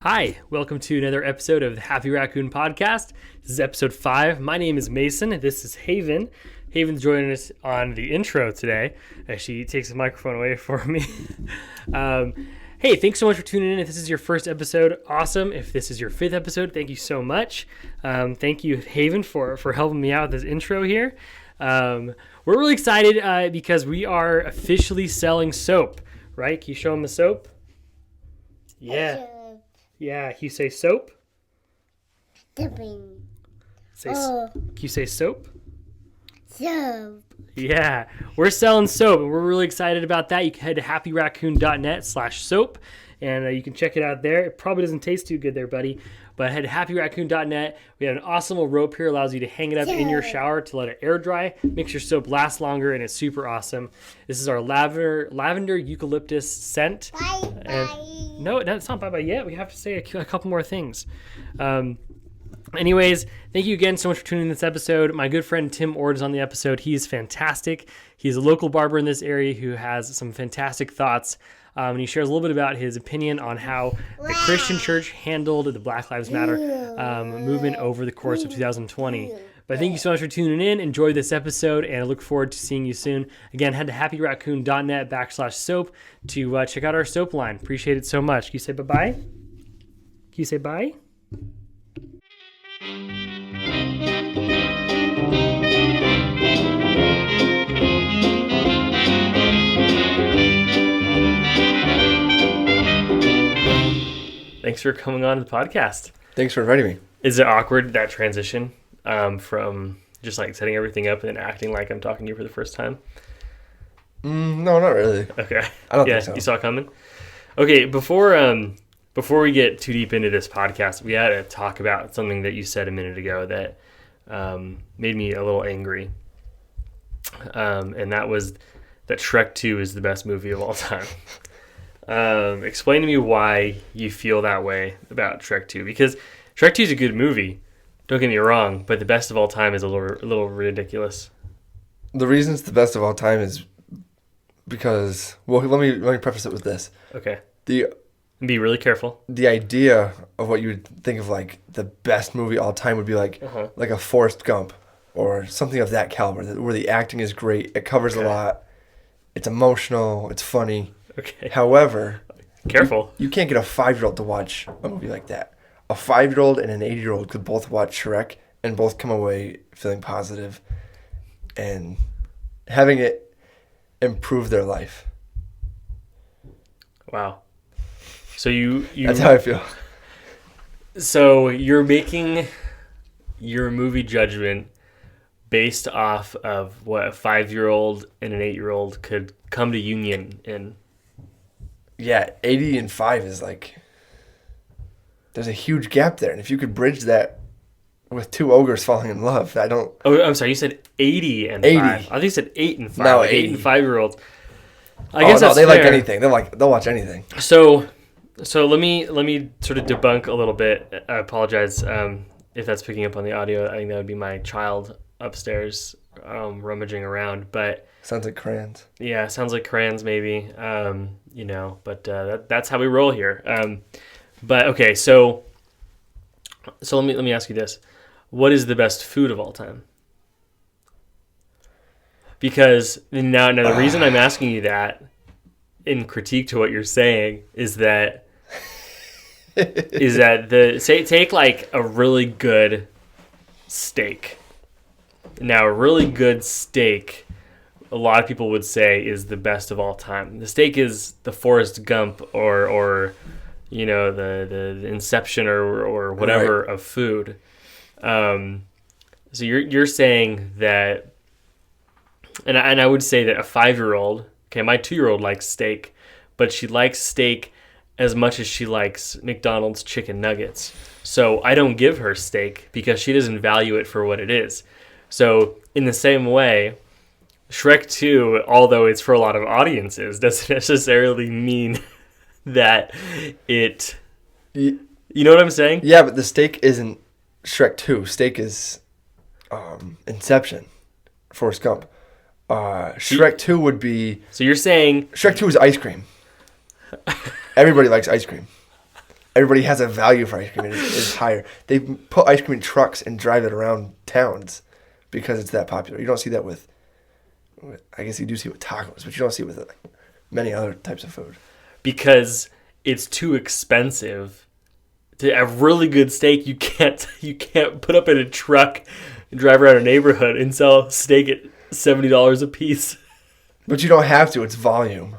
Hi, welcome to another episode of the Happy Raccoon podcast. This is episode 5. My name is Mason. This is Haven. Haven's joining us on the intro today as she takes the microphone away for me. Hey, thanks so much for tuning in. If this is your first episode, awesome. If this is your 5th episode, thank you so much. Thank you, Haven, for helping me out with this intro here. We're really excited because we are officially selling soap, right? Can you show them the soap? Yeah. Yeah, can you say soap? Soaping. Can you say soap? Soap. Yeah, we're selling soap, and we're really excited about that. You can head to happyraccoon.net/soap, and you can check it out there. It probably doesn't taste too good there, buddy, but head to happyraccoon.net. We have an awesome little rope here, allows you to hang it up in your shower to let it air dry. Makes your soap last longer, and it's super awesome. This is our lavender eucalyptus scent. Bye. No, it's not bye-bye yet. We have to say a couple more things. Anyways, thank you again so much for tuning in this episode. My good friend Tim Ord is on the episode. He's fantastic. He's a local barber in this area who has some fantastic thoughts. And he shares a little bit about his opinion on how the Christian church handled the Black Lives Matter movement over the course of 2020. But thank you so much for tuning in. Enjoy this episode, and I look forward to seeing you soon. Again, head to happyraccoon.net/soap to check out our soap line. Appreciate it so much. Can you say bye-bye? Can you say bye? Thanks for coming on to the podcast. Thanks for inviting me. Is it awkward, that transition from just like setting everything up and then acting like I'm talking to you for the first time? No, not really. Okay. I don't think so. You saw it coming? Okay, before we get too deep into this podcast, we had to talk about something that you said a minute ago that made me a little angry. And that was that Shrek 2 is the best movie of all time. Explain to me why you feel that way about Shrek 2, because Shrek 2 is a good movie. Don't get me wrong, but the best of all time is a little ridiculous. The reason it's the best of all time is because, well, let me preface it with this. Okay. Be really careful. The idea of what you would think of like the best movie all time would be like a Forrest Gump or something of that caliber, where the acting is great, it covers a lot, it's emotional, it's funny. Okay. However, careful. You can't get a 5-year-old to watch a movie like that. A 5-year-old and an 80-year-old could both watch Shrek and both come away feeling positive and having it improve their life. Wow. So you That's how I feel. So you're making your movie judgment based off of what a 5-year-old and an 8-year-old could come to union in. Yeah, 80 and 5 is like, there's a huge gap there. And if you could bridge that with 2 ogres falling in love, I don't... Oh, I'm sorry, you said 80 and 5. I think you said 8 and 5. No, like 80. 8 and 5-year-olds. I guess that's they fair. like anything. They'll watch anything. So let me sort of debunk a little bit. I apologize if that's picking up on the audio. I think that would be my child upstairs rummaging around, but... Sounds like crayons. Yeah, sounds like crayons maybe, but that's how we roll here. But okay, so let me ask you this. What is the best food of all time? Because now the reason I'm asking you that in critique to what you're saying is that take like a really good steak. Now, a really good steak, a lot of people would say, is the best of all time. The steak is the Forrest Gump or you know, the Inception or whatever right. of food. So you're saying that, and I would say that a 5-year-old, okay, my 2-year-old likes steak, but she likes steak as much as she likes McDonald's chicken nuggets. So I don't give her steak because she doesn't value it for what it is. So in the same way, Shrek 2, although it's for a lot of audiences, doesn't necessarily mean that it... You know what I'm saying? Yeah, but the steak isn't Shrek 2. Steak is Inception, Forrest Gump. Shrek 2 would be... So you're saying... Shrek 2 is ice cream. Everybody likes ice cream. everybody has a value for ice cream is higher. They put ice cream in trucks and drive it around towns because it's that popular. You don't see that with I guess you do see it with tacos, but you don't see it with like many other types of food. Because it's too expensive to have really good steak. You can't put up in a truck and drive around a neighborhood and sell steak at $70 a piece. But you don't have to. It's volume.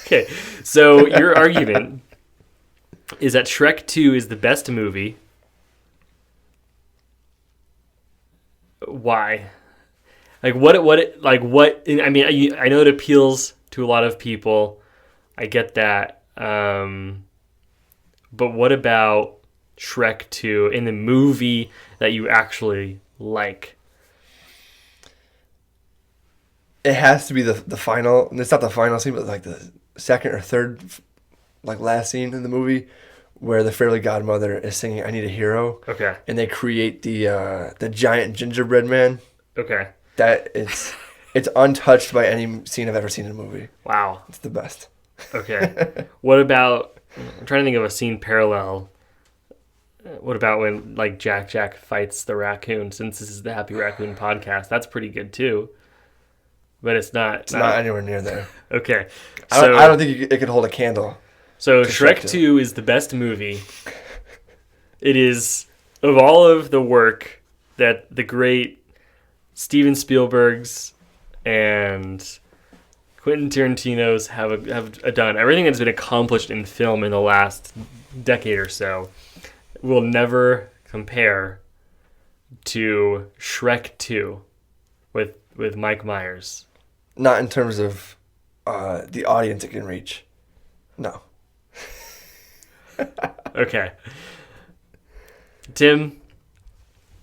Okay, so your argument is that Shrek 2 is the best movie. Why? Like what? I mean, I know it appeals to a lot of people. I get that. But what about Shrek 2 in the movie that you actually like? It has to be the final. It's not the final scene, but like the second or third, like last scene in the movie, where the fairy godmother is singing "I Need a Hero." Okay. And they create the giant gingerbread man. Okay. That it's untouched by any scene I've ever seen in a movie. Wow. It's the best. Okay. What about? I'm trying to think of a scene parallel. What about when like Jack fights the raccoon? Since this is the Happy Raccoon podcast, that's pretty good too. But it's not. It's not anywhere near there. Okay. So, I don't think it could hold a candle. So Shrek 2 is the best movie. It is, of all of the work that the great Steven Spielberg's and Quentin Tarantino's have done, everything that's been accomplished in film in the last decade or so will never compare to Shrek 2 with Mike Myers. Not in terms of the audience it can reach. No. Okay. Tim,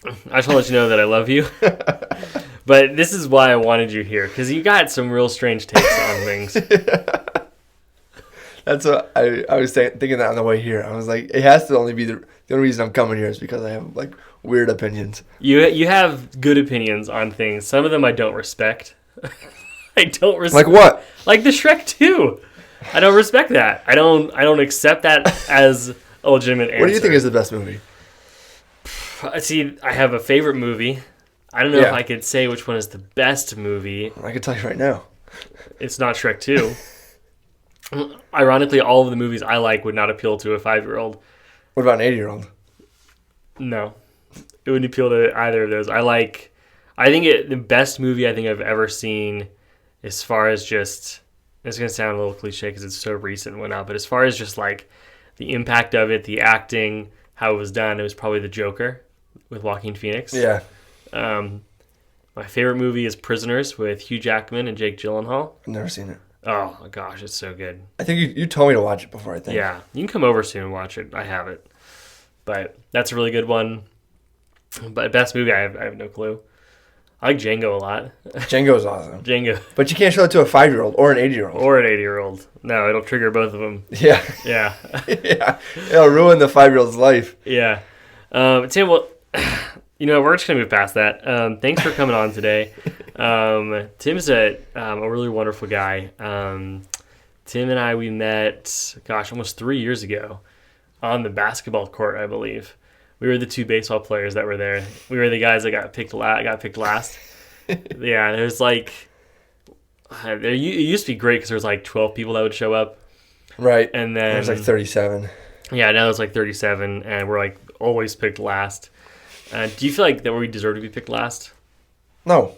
I just want to let you know that I love you. But this is why I wanted you here, because you got some real strange takes on things. That's what I was thinking that on the way here. I was like, it has to only be the only reason I'm coming here is because I have like weird opinions. You have good opinions on things. Some of them I don't respect. I don't respect. Like what? Like the Shrek 2. I don't respect that. I don't accept that as a legitimate answer. What do you think is the best movie? See, I have a favorite movie. I don't know if I could say which one is the best movie. I can tell you right now. It's not Shrek 2. Ironically, all of the movies I like would not appeal to a 5-year-old. What about an 8-year-old? No. It wouldn't appeal to either of those. The best movie I think I've ever seen, as far as just, it's going to sound a little cliche because it's so recent and whatnot, but as far as just like the impact of it, the acting, how it was done, it was probably The Joker with Joaquin Phoenix. Yeah. My favorite movie is Prisoners with Hugh Jackman and Jake Gyllenhaal. I've never seen it. Oh my gosh, it's so good. I think you told me to watch it before, I think. Yeah, you can come over soon and watch it. I have it. But that's a really good one. But best movie, I have no clue. I like Django a lot. Django's awesome. Django. But you can't show it to a 5-year-old or an 8-year-old. Or an 8-year-old. No, it'll trigger both of them. Yeah. Yeah. Yeah. It'll ruin the 5-year-old's life. Yeah. Tim, well, we're just going to move past that. Thanks for coming on today. Tim's a really wonderful guy. Tim and I, we met, almost 3 years ago on the basketball court, I believe. We were the two baseball players that were there. We were the guys that got picked last. Yeah, there's like, it used to be great because there was like 12 people that would show up. Right. And then there's like 37. Yeah, now there's like 37, and we're like always picked last. Do you feel like that we deserve to be picked last? No.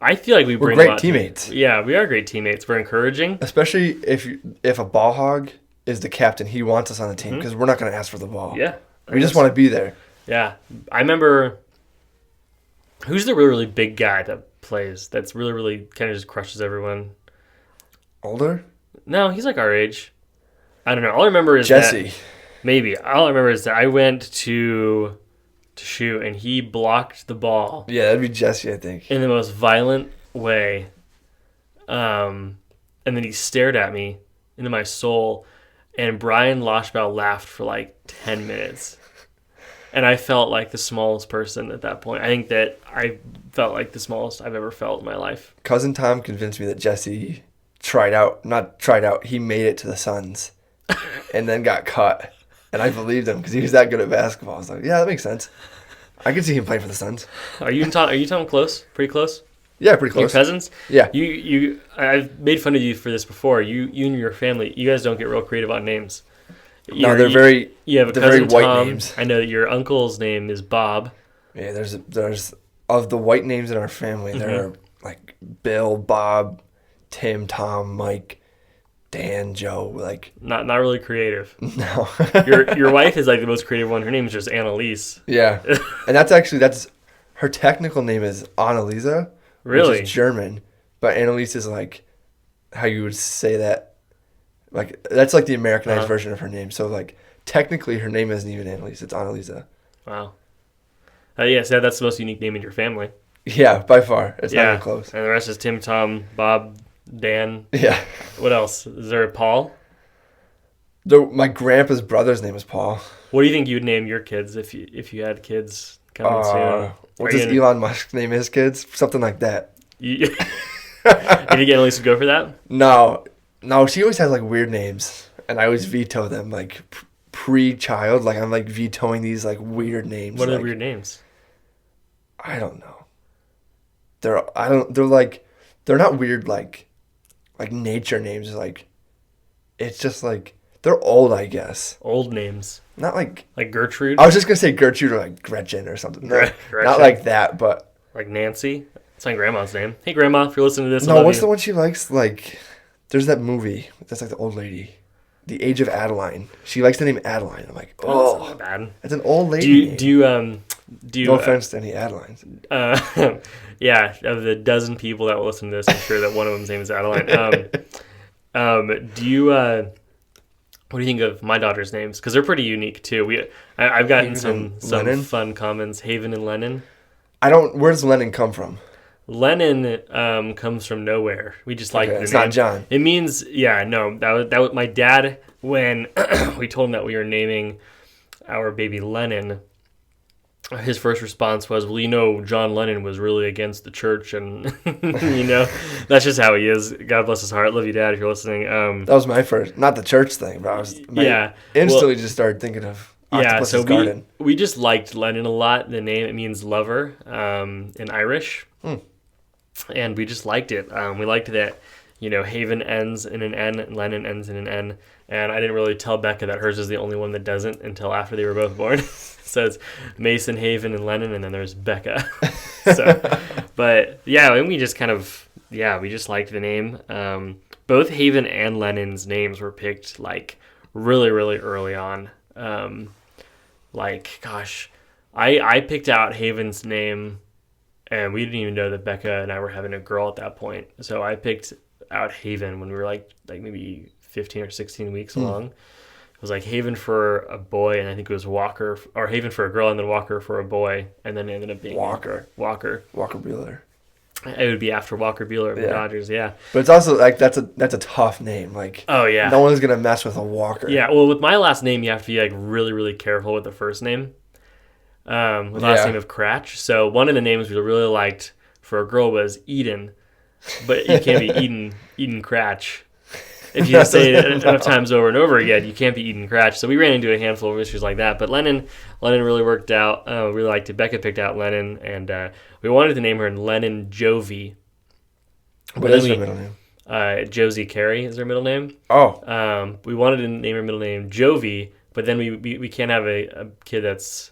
I feel like we're great teammates. Yeah, we are great teammates. We're encouraging. Especially if a ball hog is the captain, he wants us on the team because we're not going to ask for the ball. Yeah. We just want to be there. Yeah. I remember, who's the really, really big guy that plays that's really, really kind of just crushes everyone? Older? No, he's like our age. I don't know. All I remember is Jesse. Maybe. All I remember is that I went to shoot and he blocked the ball. Yeah, that'd be Jesse, I think. In the most violent way. And then he stared at me into my soul. And Brian Loshbaugh laughed for like 10 minutes. And I felt like the smallest person at that point. I think that I felt like the smallest I've ever felt in my life. Cousin Tom convinced me that Jesse he made it to the Suns and then got cut. And I believed him because he was that good at basketball. I was like, yeah, that makes sense. I could see him playing for the Suns. Are you and Tom close? Pretty close? Yeah, pretty Your close. cousins? Yeah. I've made fun of you for this before. You and your family, you guys don't get real creative on names. No, they're very. You have a they're cousin, very white Tom. names. I know that your uncle's name is Bob. Yeah, there's of the white names in our family. There are like Bill, Bob, Tim, Tom, Mike, Dan, Joe. Like Not really creative. no. Your wife is like the most creative one. Her name is just Annalise. Yeah, and that's her technical name is Annalisa. Really? Which is German, but Annalise is like how you would say that. Like that's like the Americanized version of her name. So like technically her name isn't even Annalise, it's Annalisa. Wow. Yes, that's the most unique name in your family. Yeah, by far. It's not even close. And the rest is Tim, Tom, Bob, Dan. Yeah. What else? Is there a Paul? My grandpa's brother's name is Paul. What do you think you would name your kids if you had kids coming soon? What does Elon Musk name his kids? Something like that. You think Annalise would go for that? No, she always has like weird names, and I always veto them. Like pre-child, like I'm like vetoing these like weird names. What are like, the weird names? I don't know. They're not weird like nature names. Like it's just like they're old, I guess. Old names. Not like Gertrude. I was just gonna say Gertrude or like Gretchen or something. No, Gretchen. not like that, but like Nancy. That's my grandma's name. Hey, Grandma, if you're listening to this, I no. love What's you. the one she likes? Like, there's that movie. That's like the old lady, The Age of Adeline. She likes the name Adeline. I'm like, That's oh, not bad. it's an old lady. Do you? No offense to any Adelines. Yeah, of the dozen people that will listen to this, I'm sure that one of them's name is Adeline. Do you? What do you think of my daughter's names? Because they're pretty unique too. I've gotten Haven some Lennon? fun comments. Haven and Lennon. Where does Lennon come from? Lennon comes from nowhere. We just like the it's name. not John. It means that was my dad when we told him that we were naming our baby Lennon. His first response was, well, John Lennon was really against the church, and that's just how he is. God bless his heart. Love you, Dad, if you're listening. That was my first, not the church thing, but instantly just started thinking of Octopus's Garden. We just liked Lennon a lot. The name, it means lover in Irish. And we just liked it. We liked that, Haven ends in an N and Lennon ends in an N. And I didn't really tell Becca that hers is the only one that doesn't until after they were both born. So it's Mason, Haven, and Lennon, and then there's Becca. But yeah, and we just we just liked the name. Both Haven and Lennon's names were picked like really, really early on. I picked out Haven's name, and we didn't even know that Becca and I were having a girl at that point. So I picked out Haven when we were like maybe 15 or 16 weeks along. It was like Haven for a boy, and I think it was Walker, or Haven for a girl, and then Walker for a boy, and then it ended up being Walker Buehler. It would be after Walker Buehler of the Dodgers, yeah. But it's also like that's a tough name. Like, oh yeah, no one's gonna mess with a Walker. Yeah, well, with my last name, you have to be like really, really careful with the first name. With last name of Cratch. So one of the names we really liked for a girl was Eden, but you can't be Eden Cratch. If you say it enough times over and over again, you can't be Eden Cratch. So we ran into a handful of issues like that. But Lennon really worked out. We really liked it. Becca picked out Lennon, and we wanted to name her Lennon Jovi. What is her middle name? Josie Carey is her middle name. Oh. We wanted to name her middle name Jovi, but then we can't have a kid that's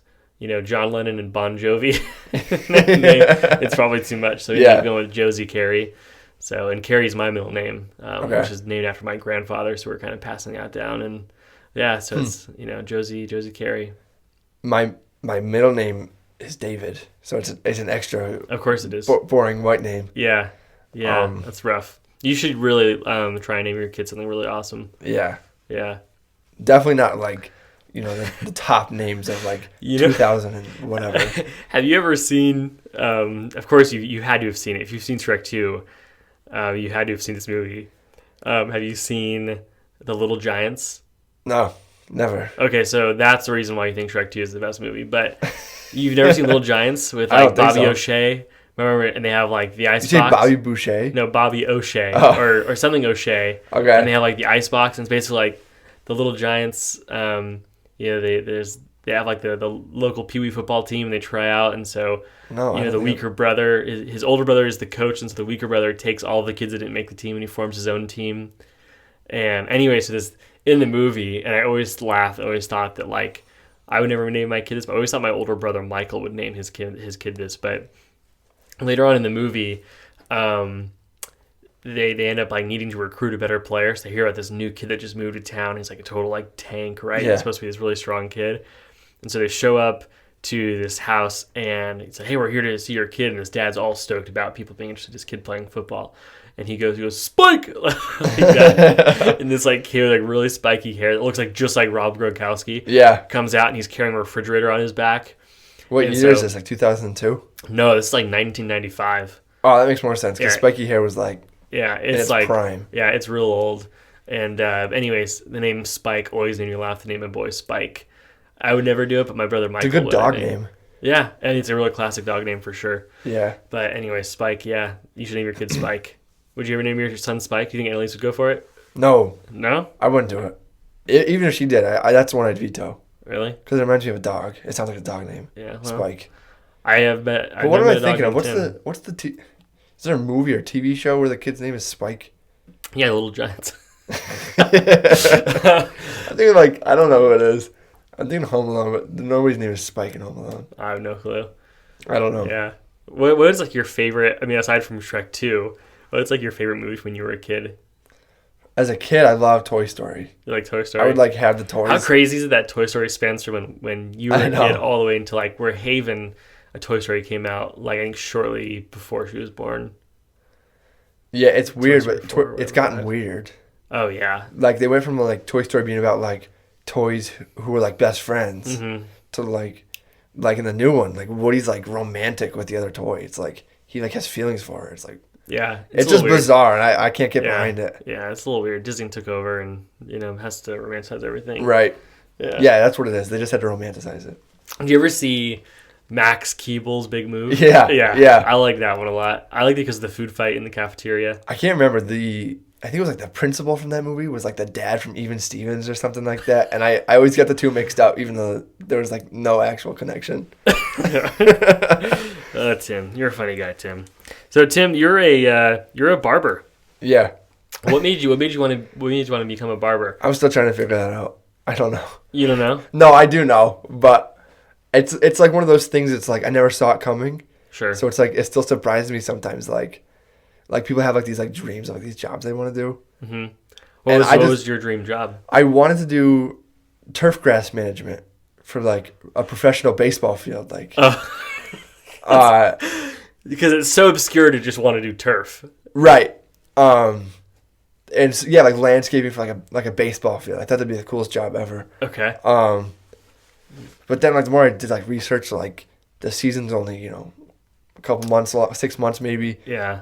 John Lennon and Bon Jovi. It's probably too much. So we ended up going with Josie Carey. So, and Carey's my middle name, which is named after my grandfather. So we're kind of passing that down, and so it's Josie Carey. My middle name is David, so it's an extra. Of course it is. Boring white name. Yeah, that's rough. You should really try and name your kid something really awesome. Yeah. Yeah. Definitely not like the top names of like 2000 and whatever. Have you ever seen? Of course you had to have seen it. If you've seen Shrek 2. You had to have seen this movie. Have you seen The Little Giants? No, never. Okay, so that's the reason why you think Shrek 2 is the best movie. But you've never seen Little Giants with like Bobby O'Shea? Remember, and they have like the ice box. You say Bobby Boucher? No, Bobby O'Shea or something O'Shea. Okay. And they have like the ice box, and it's basically like the Little Giants. They have like the local Pee Wee football team. They try out, and so the weaker brother, his older brother is the coach, and so the weaker brother takes all the kids that didn't make the team and he forms his own team. And anyway, so this in the movie, and I always laughed. I always thought that like I would never name my kid this, but I always thought my older brother Michael would name his kid this. But later on in the movie, they end up like needing to recruit a better player. So they hear about this new kid that just moved to town. He's like a total like tank, right? Yeah. He's supposed to be this really strong kid. And so they show up to this house and he said, "Hey, we're here to see your kid." And his dad's all stoked about people being interested in his kid playing football. And he goes, "Spike!" like that. And this like kid with like really spiky hair that looks like just like Rob Gronkowski. Yeah. Comes out and he's carrying a refrigerator on his back. What year is this? Like 2002? No, this is like 1995. Oh, that makes more sense because spiky hair was like it's its like prime. Yeah, it's real old. And anyways, the name Spike always made me laugh. The name of my boy Spike. I would never do it, but my brother Michael It's a good would, dog name. Yeah, and it's a really classic dog name for sure. Yeah. But anyway, Spike, yeah. You should name your kid Spike. Would you ever name your son Spike? Do you think Annalise would go for it? No. No? I wouldn't do it. Even if she did, that's the one I'd veto. Really? Because it reminds me of a dog. It sounds like a dog name. Yeah. Well, Spike. I have met. But what am I thinking of? Is there a movie or TV show where the kid's name is Spike? Yeah, Little Giants. I think like, I don't know who it is. I'm thinking Home Alone, but nobody's name is Spike in Home Alone. I have no clue. I don't know. Yeah. What is like your favorite? I mean, aside from Shrek 2, what's like your favorite movie when you were a kid? As a kid, I loved Toy Story. You like Toy Story? I would like have the toys. How crazy is it that Toy Story spans from when you were a kid all the way into like where Haven, a Toy Story came out, like I think shortly before she was born. Yeah, it's weird, but it's gotten weird. Oh yeah. Like they went from like Toy Story being about like toys who were like best friends to like in the new one, like Woody's like romantic with the other toy. It's like he like has feelings for her. It's like it's just weird. Bizarre, and I can't get behind it. Yeah, it's a little weird. Disney took over and has to romanticize everything. Right. Yeah, that's what it is. They just had to romanticize it. Do you ever see Max Keeble's Big Move? Yeah. I like that one a lot. I like it because of the food fight in the cafeteria. I can't remember I think it was like the principal from that movie was like the dad from Even Stevens or something like that. And I always got the two mixed up, even though there was like no actual connection. Tim, you're a funny guy, Tim. So Tim, you're a barber. Yeah. What made you want to become a barber? I'm still trying to figure that out. I don't know. You don't know? No, I do know, but it's like one of those things. It's like I never saw it coming. Sure. So it's like it still surprises me sometimes. Like people have like these like dreams of like these jobs they want to do. Mm-hmm. What was your dream job? I wanted to do turf grass management for like a professional baseball field. Like, because it's so obscure to just want to do turf. Right. And so, yeah, like landscaping for like a baseball field. I thought that'd be the coolest job ever. Okay. But then like the more I did like research, like the season's only a couple months, 6 months maybe. Yeah.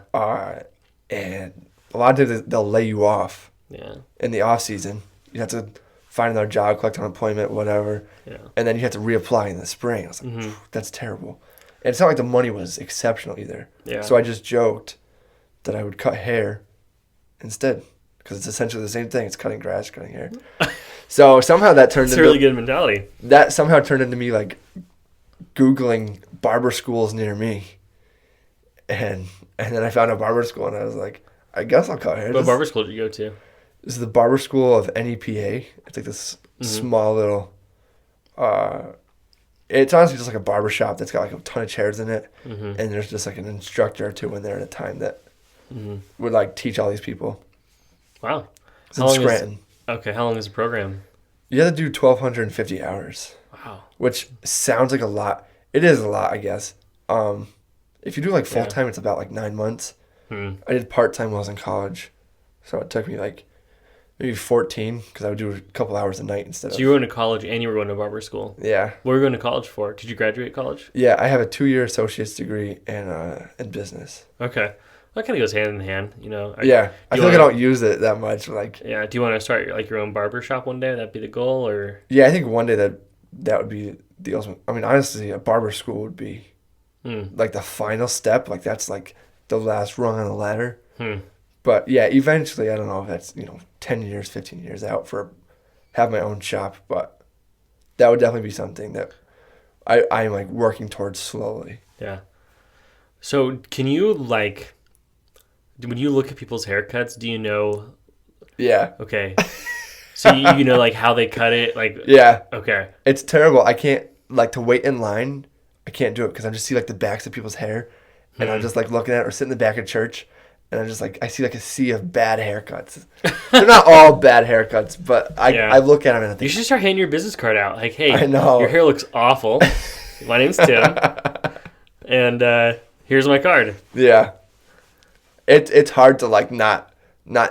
And a lot of times they'll lay you off. Yeah. In the off season, you have to find another job, collect unemployment, whatever. Yeah. And then you have to reapply in the spring. I was like, that's terrible. And it's not like the money was exceptional either. Yeah. So I just joked that I would cut hair instead. Because it's essentially the same thing. It's cutting grass, cutting hair. So somehow that turned into... It's a really good mentality. That somehow turned into me, like, Googling barber schools near me. And then I found a barber school, and I was like, I guess I'll cut hair. What barber school did you go to? This is the barber school of NEPA. It's like this small little... it's honestly just like a barber shop that's got, like, a ton of chairs in it. And there's just, like, an instructor or two in there at a time that would, like, teach all these people. Wow. It's in Scranton. How long is the program? You have to do 1,250 hours. Wow. Which sounds like a lot. It is a lot, I guess. If you do like full time, it's about like 9 months. I did part time while I was in college, so it took me like maybe 14 because I would do a couple hours a night instead. So you were going to college and you were going to barber school. Yeah. What were you going to college for? Did you graduate college? Yeah, I have a 2-year associate's degree in business. Okay. That kind of goes hand in hand, Yeah, I feel like I don't use it that much. Like, yeah, do you want to start your own barber shop one day? Would that be the goal, or? Yeah, I think one day that would be the ultimate. I mean, honestly, a barber school would be like the final step. Like that's like the last rung on the ladder. But yeah, eventually, I don't know if that's 10 years, 15 years out for have my own shop, but that would definitely be something that I'm like working towards slowly. Yeah. So can you like, when you look at people's haircuts, do you know? Yeah. Okay. So you know like how they cut it, like. Yeah. Okay. It's terrible. I can't like to wait in line. I can't do it because I just see like the backs of people's hair, and I'm just like looking at it or sit in the back of church, and I'm just like I see like a sea of bad haircuts. They're not all bad haircuts, but I look at them and I think You should start handing your business card out. Like, hey, I know. your hair looks awful. My name's Tim, and here's my card. Yeah. It's hard to like not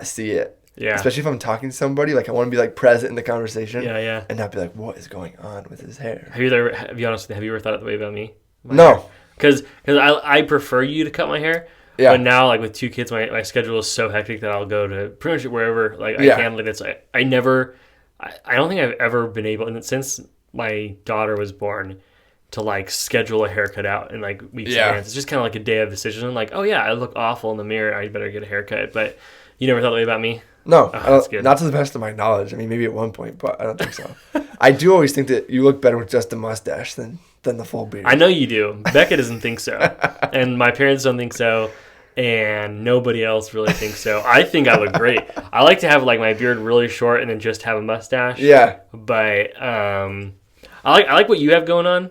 see it. Yeah. Especially if I'm talking to somebody, like I want to be like present in the conversation. Yeah, yeah. And not be like, what is going on with his hair? Have you ever thought that way about me? No. Because I prefer you to cut my hair. Yeah. But now, like with 2 kids, my schedule is so hectic that I'll go to pretty much wherever I can. Like it's I don't think I've ever been able, and since my daughter was born, to like schedule a haircut out in like weeks in advance. It's just kind of like a day of decision. I'm like, oh yeah, I look awful in the mirror. I better get a haircut. But you never thought that way about me? No, that's good. Not to the best of my knowledge. I mean, maybe at one point, but I don't think so. I do always think that you look better with just a mustache than the full beard. I know you do. Becca doesn't think so, and my parents don't think so, and nobody else really thinks so. I think I look great. I like to have like my beard really short and then just have a mustache. Yeah, but I like what you have going on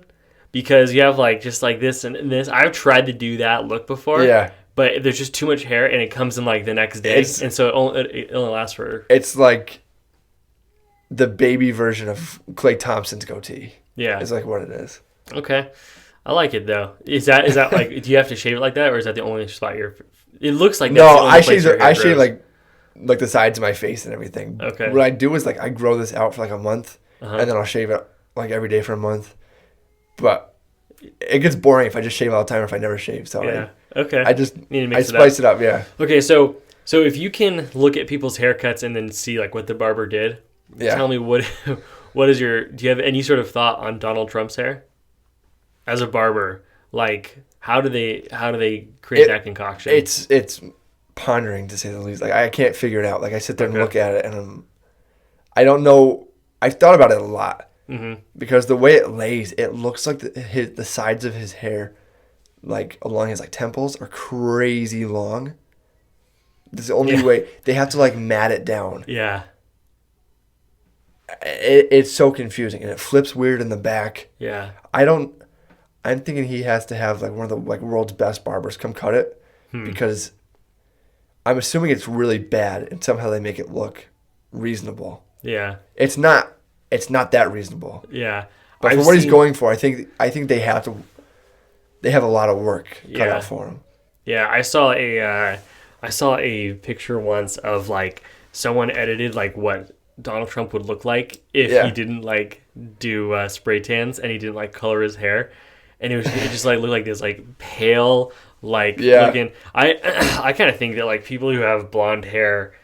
because you have like just like this and this. I've tried to do that look before. Yeah. But there's just too much hair, and it comes in like the next day, and so it only lasts for. It's like the baby version of Clay Thompson's goatee. Yeah, it's like what it is. Okay, I like it though. Is that like? Do you have to shave it like that, or is that the only spot you're? It looks like that's no. The only I shave like the sides of my face and everything. Okay. What I do is like I grow this out for like a month, Uh-huh. and then I'll shave it like every day for a month. But it gets boring if I just shave all the time or if I never shave. So yeah. Okay. I just need to mix spice it up. Yeah. Okay, so if you can look at people's haircuts and then see like what the barber did, tell me what is do you have any sort of thought on Donald Trump's hair as a barber? Like how do they create that concoction? It's pondering to say the least. Like I can't figure it out. Like I sit there and look at it and I don't know. I've thought about it a lot because the way it lays, it looks like the sides of his hair, like along his like temples, are crazy long. This is the only way. They have to like mat it down. Yeah. It's so confusing and it flips weird in the back. Yeah. I'm thinking he has to have like one of the like world's best barbers come cut it because I'm assuming it's really bad and somehow they make it look reasonable. Yeah. It's not that reasonable. Yeah. But for what he's going for, I think they have a lot of work cut out for him. Yeah, I saw a picture once of like someone edited like what Donald Trump would look like if he didn't like do spray tans and he didn't like color his hair, and it just like looked like this like pale like looking. I kind of think that like people who have blonde hair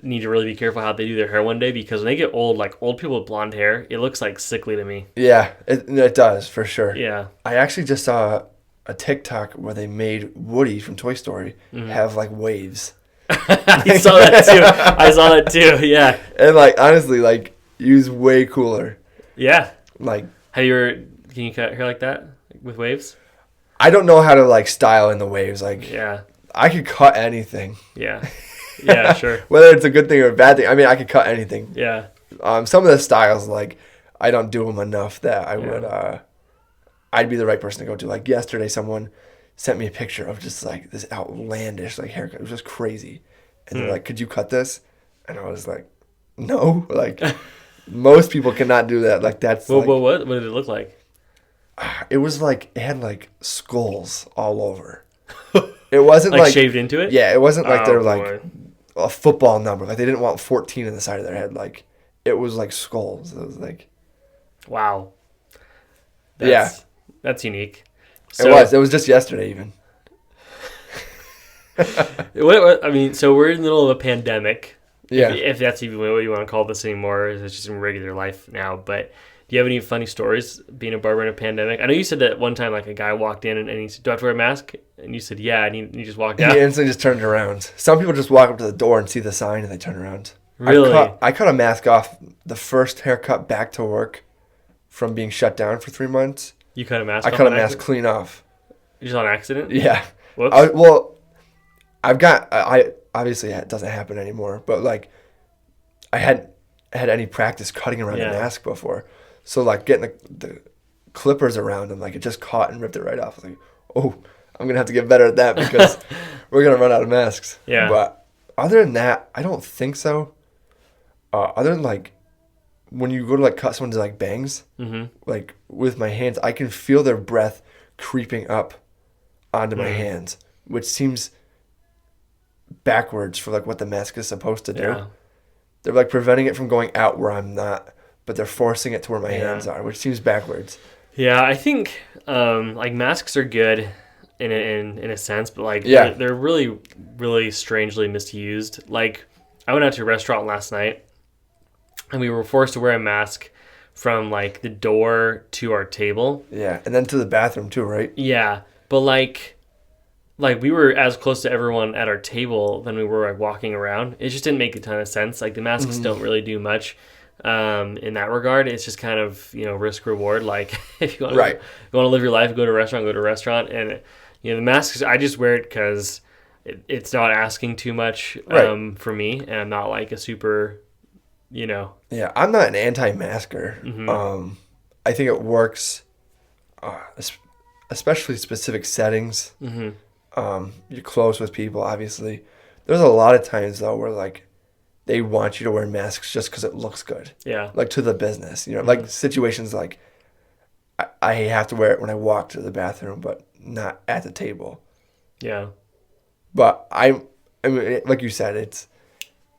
need to really be careful how they do their hair one day, because when they get old, like old people with blonde hair, it looks like sickly to me. Yeah, it does for sure. Yeah, I actually just saw a TikTok where they made Woody from Toy Story have like waves. I saw that too. Yeah, and like honestly, like he was way cooler. Yeah, like can you cut hair like that with waves? I don't know how to like style in the waves. Like I could cut anything. Yeah. Yeah, sure. Whether it's a good thing or a bad thing, I mean, I could cut anything. Yeah. Some of the styles, like, I don't do them enough that I would, I'd be the right person to go to. Like, yesterday, someone sent me a picture of just, like, this outlandish, like, haircut. It was just crazy. And they're like, could you cut this? And I was like, no. Like, most people cannot do that. Like, that's, what did it look like? It was, like, it had, like, skulls all over. It wasn't, like shaved into it? Yeah, it wasn't like they're, like, a football number. Like they didn't want 14 in the side of their head. Like it was like skulls. It was like, wow. That's unique. So, it was just yesterday even. I mean, so we're in the middle of a pandemic. Yeah. If that's even what you want to call this anymore, it's just in regular life now. But do you have any funny stories being a barber in a pandemic? I know you said that one time, like a guy walked in and he said, "Do I have to wear a mask?" And you said, "Yeah," and he just walked out. He instantly just turned around. Some people just walk up to the door and see the sign and they turn around. Really? I cut a mask off the first haircut back to work from being shut down for 3 months. You cut a mask I off cut a on mask accident? clean off. Just on accident? Yeah. Whoops. I obviously it doesn't happen anymore, but like I hadn't had any practice cutting around Yeah. a mask before. So like getting the clippers around and like it just caught and ripped it right off. I was like, oh, I'm going to have to get better at that because we're going to run out of masks. Yeah. But other than that, I don't think so. Other than like when you go to like cut someone's like bangs, like with my hands, I can feel their breath creeping up onto my hands, which seems backwards for like what the mask is supposed to do. Yeah. They're like preventing it from going out where I'm not, but they're forcing it to where my hands are, which seems backwards. Yeah, I think like masks are good in a sense, but like they're really, really strangely misused. Like I went out to a restaurant last night and we were forced to wear a mask from like the door to our table. Yeah, and then to the bathroom too, right? Yeah, but like we were as close to everyone at our table than we were like walking around. It just didn't make a ton of sense. Like the masks don't really do much in that regard. It's just kind of, risk reward. Like if you want to live your life, go to a restaurant. And the masks, I just wear it because it's not asking too much for me, and I'm not like a super, Yeah, I'm not an anti-masker. I think it works, especially specific settings. You're close with people, obviously. There's a lot of times though where like they want you to wear masks just because it looks good. Yeah. Like to the business, like situations like I have to wear it when I walk to the bathroom, but not at the table. Yeah. But I mean, like you said, it's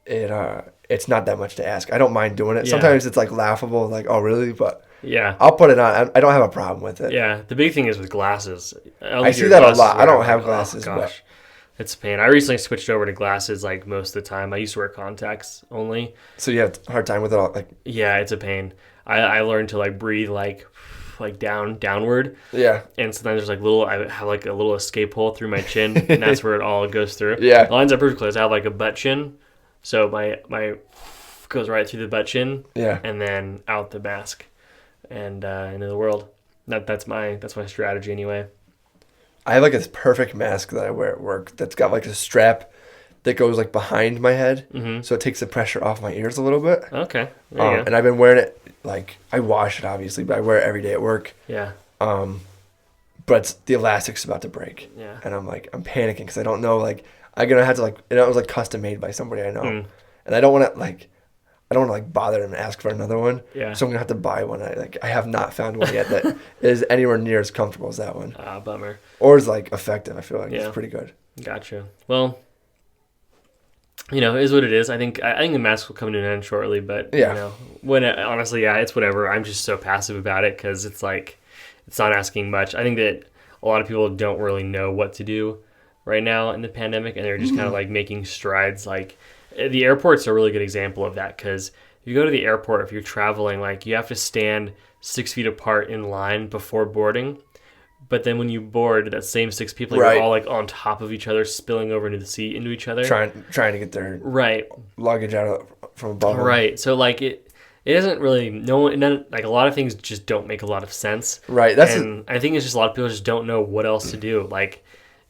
not that much to ask. I don't mind doing it. Yeah. Sometimes it's like laughable, like, oh really? But yeah, I'll put it on. I don't have a problem with it. Yeah. The big thing is with glasses. I see that a lot. I don't have glasses. Oh, gosh. It's a pain. I recently switched over to glasses like most of the time. I used to wear contacts only. So you have a hard time with it all? Yeah, it's a pain. I learned to like breathe like downward. Yeah. And sometimes there's I have like a little escape hole through my chin, and that's where it all goes through. Yeah. It lines up perfectly. I have like a butt chin, so my goes right through the butt chin. Yeah. And then out the mask, and into the world. That's my strategy anyway. I have like this perfect mask that I wear at work that's got like a strap that goes like behind my head, so it takes the pressure off my ears a little bit. Okay. And I've been wearing it, like I wash it obviously, but I wear it every day at work. Yeah. But the elastic's about to break. Yeah. And I'm panicking because I don't know, like I'm gonna have to it was like custom made by somebody I know, and I don't want to bother them and ask for another one. Yeah. So I'm gonna have to buy one. I have not found one yet that is anywhere near as comfortable as that one. Bummer. Or is effective. I feel like it's pretty good. Gotcha. Well, it is what it is. I think the mask will come to an end shortly, but honestly, it's whatever. I'm just so passive about it because it's not asking much. I think that a lot of people don't really know what to do right now in the pandemic, and they're just kind of making strides. Like the airport's a really good example of that because if you go to the airport, if you're traveling, you have to stand 6 feet apart in line before boarding. But then when you board, that same 6 people are all on top of each other, spilling over into the seat into each other, trying to get their luggage out from above. Right. So it isn't really a lot of things just don't make a lot of sense. Right. I think it's just a lot of people just don't know what else to do.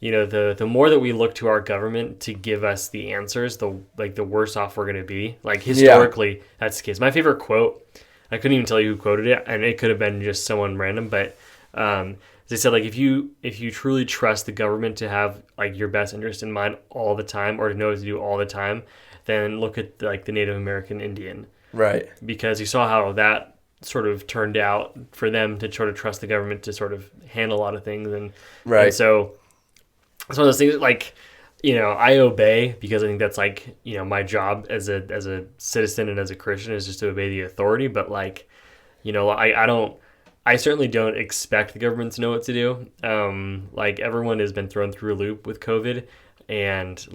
The more that we look to our government to give us the answers, the worse off we're going to be. Historically, that's the case. My favorite quote, I couldn't even tell you who quoted it, and it could have been just someone random, but they said if you truly trust the government to have your best interest in mind all the time, or to know what to do all the time, then look at the Native American Indian. Right. Because you saw how that sort of turned out for them to sort of trust the government to sort of handle a lot of things, and so it's one of those things I obey because I think that's my job as a citizen and as a Christian is just to obey the authority, but I certainly don't expect the government to know what to do. Everyone has been thrown through a loop with COVID, and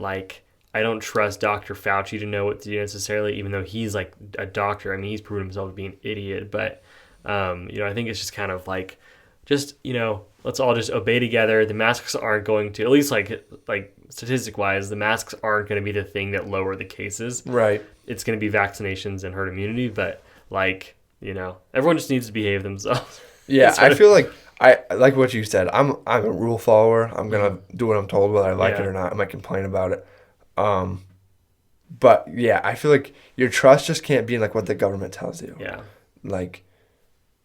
I don't trust Dr. Fauci to know what to do necessarily, even though he's a doctor. I mean, he's proven himself to be an idiot, but I think it's just kind of let's all just obey together. The masks aren't going to, at least like statistic wise, the masks aren't going to be the thing that lower the cases. Right. It's going to be vaccinations and herd immunity, but like, everyone just needs to behave themselves. Yeah, I feel like I like what you said. I'm a rule follower. I'm gonna do what I'm told, whether I like it or not. I might complain about it. But yeah, I feel like your trust just can't be in like what the government tells you. Yeah. Like,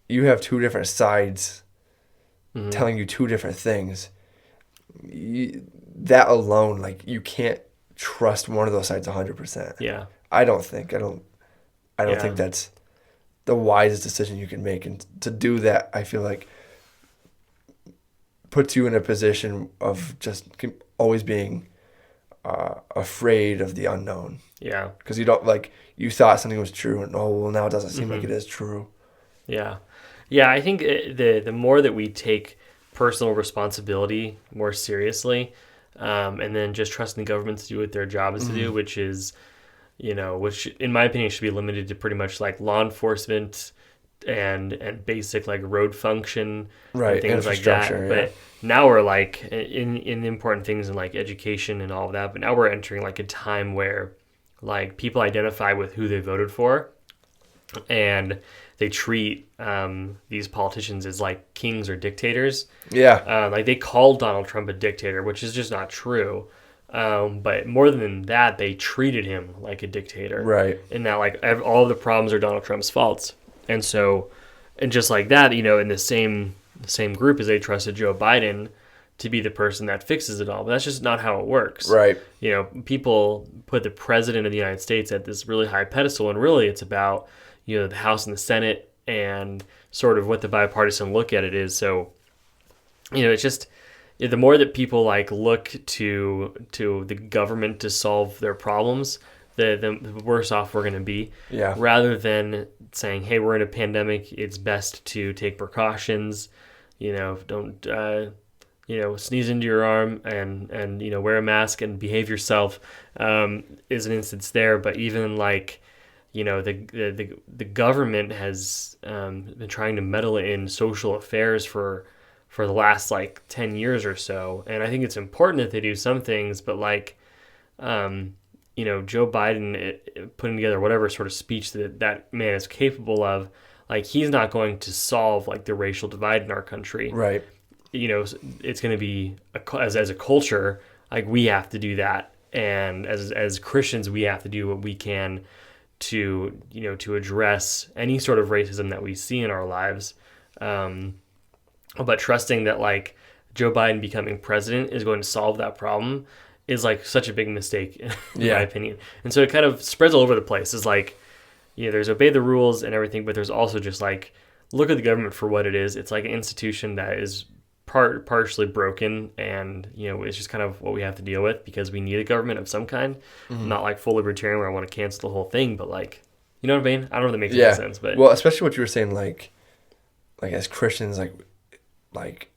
you have two different sides telling you two different things. That alone, like, you can't trust one of those sides 100%. Yeah. I don't think that's the wisest decision you can make, and to do that, I feel like puts you in a position of just always being afraid of the unknown. Yeah. Because you don't, like, you thought something was true, and now it doesn't seem like it is true. Yeah. Yeah, I think the more that we take personal responsibility more seriously, and then just trusting the government to do what their job is to do, which is, which in my opinion should be limited to pretty much like law enforcement and basic like road function, right, and things like that. Yeah. But now we're like in the important things in like education and all of that. But now we're entering like a time where like people identify with who they voted for, and they treat these politicians as like kings or dictators. Yeah. Like they called Donald Trump a dictator, which is just not true. But more than that, they treated him like a dictator. Right. And that like all of the problems are Donald Trump's faults. And so, and just like that, in the same group as they trusted Joe Biden to be the person that fixes it all. But that's just not how it works. Right. People put the president of the United States at this really high pedestal, and really it's about, the House and the Senate and sort of what the bipartisan look at it is. So, it's just, the more that people like look to the government to solve their problems, the worse off we're going to be. Yeah. Rather than saying, hey, we're in a pandemic, it's best to take precautions, don't, sneeze into your arm and wear a mask and behave yourself, is an instance there. But even like, the government has been trying to meddle in social affairs for the last like 10 years or so. And I think it's important that they do some things, but like, Joe Biden putting together whatever sort of speech that man is capable of, like, he's not going to solve like the racial divide in our country. Right. It's going to be as a culture, like we have to do that. And as Christians, we have to do what we can to address any sort of racism that we see in our lives. But trusting that like Joe Biden becoming president is going to solve that problem is like such a big mistake in my opinion. And so it kind of spreads all over the place. It's like, there's obey the rules and everything, but there's also just like, look at the government for what it is. It's like an institution that is partially broken, and it's just kind of what we have to deal with because we need a government of some kind. Not like full libertarian where I want to cancel the whole thing, but like, you know what I mean? I don't know if that makes any sense, but well, especially what you were saying, like as Christians, like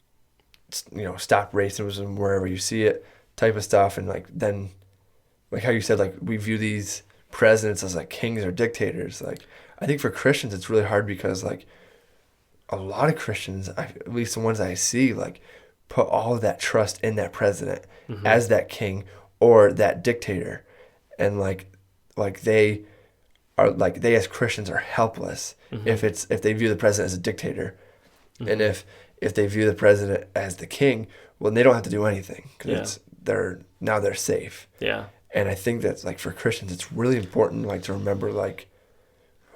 stop racism wherever you see it, type of stuff. And like, then like how you said, like, we view these presidents as like kings or dictators. Like, I think for Christians it's really hard because like a lot of Christians, at least the ones I see, like put all of that trust in that president as that king or that dictator. And like they as Christians are helpless if they view the president as a dictator. And if they view the president as the king, well, they don't have to do anything because they're safe. Yeah. And I think that's like for Christians, it's really important like to remember like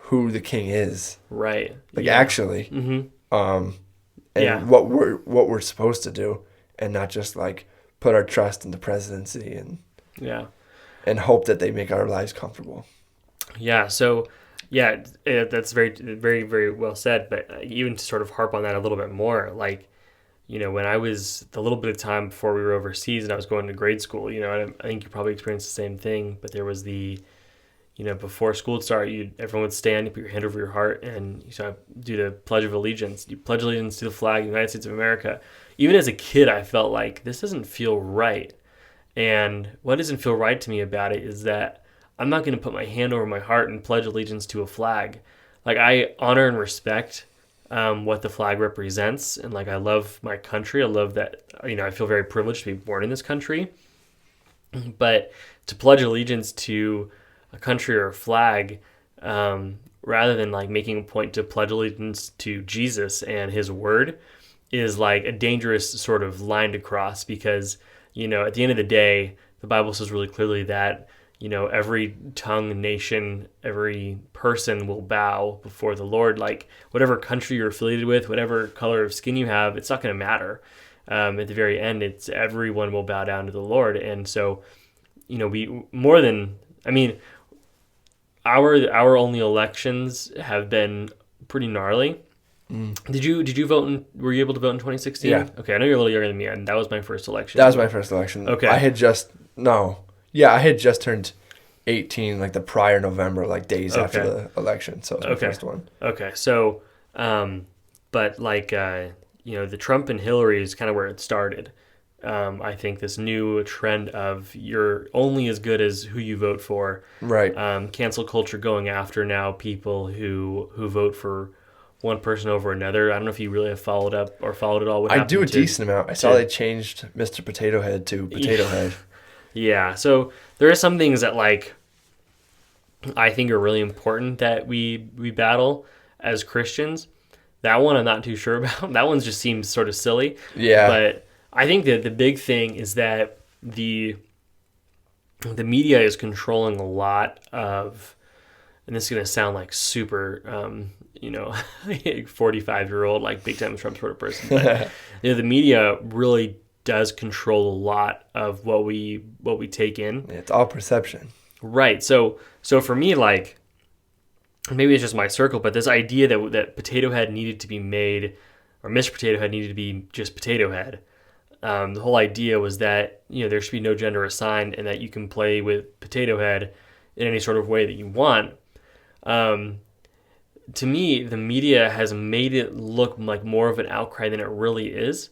who the king is. Right. Like actually. And what we're supposed to do, and not just like put our trust in the presidency and hope that they make our lives comfortable. Yeah. So. Yeah, that's very, very, very well said. But even to sort of harp on that a little bit more, like, when I was the little bit of time before we were overseas and I was going to grade school, I think you probably experienced the same thing. But there was before school would start, everyone would stand, you put your hand over your heart, and you do the Pledge of Allegiance. You pledge allegiance to the flag of the United States of America. Even as a kid, I felt like this doesn't feel right. And what doesn't feel right to me about it is that I'm not going to put my hand over my heart and pledge allegiance to a flag. Like, I honor and respect what the flag represents. And like, I love my country. I love that, I feel very privileged to be born in this country. But to pledge allegiance to a country or a flag, rather than like making a point to pledge allegiance to Jesus and his word, is like a dangerous sort of line to cross, because, at the end of the day, the Bible says really clearly that, every tongue, nation, every person will bow before the Lord. Like, whatever country you're affiliated with, whatever color of skin you have, it's not going to matter. At the very end, it's everyone will bow down to the Lord. And so, our only elections have been pretty gnarly. Did you vote were you able to vote in 2016? Yeah. Okay, I know you're a little younger than me, and that was my first election. That was my first election. Okay. I had just turned 18 like the prior November, like days after the election. So it was my first one. Okay. So, but like, the Trump and Hillary is kind of where it started. I think this new trend of you're only as good as who you vote for. Right. Cancel culture going after now people who vote for one person over another. I don't know if you really have followed it all. I do a decent amount. I saw they changed Mr. Potato Head to Potato Head. Yeah. So there are some things that like I think are really important that we battle as Christians. That one I'm not too sure about. That one just seems sort of silly. Yeah. But I think that the big thing is that the media is controlling a lot of, and this is going to sound like super, 45-year-old, like big time Trump sort of person. But, the media really does control a lot of what we take in. It's all perception. Right. So for me, like, maybe it's just my circle, but this idea that Potato Head needed to be made, or Mr. Potato Head needed to be just Potato Head. The whole idea was that, there should be no gender assigned and that you can play with Potato Head in any sort of way that you want. To me, the media has made it look like more of an outcry than it really is.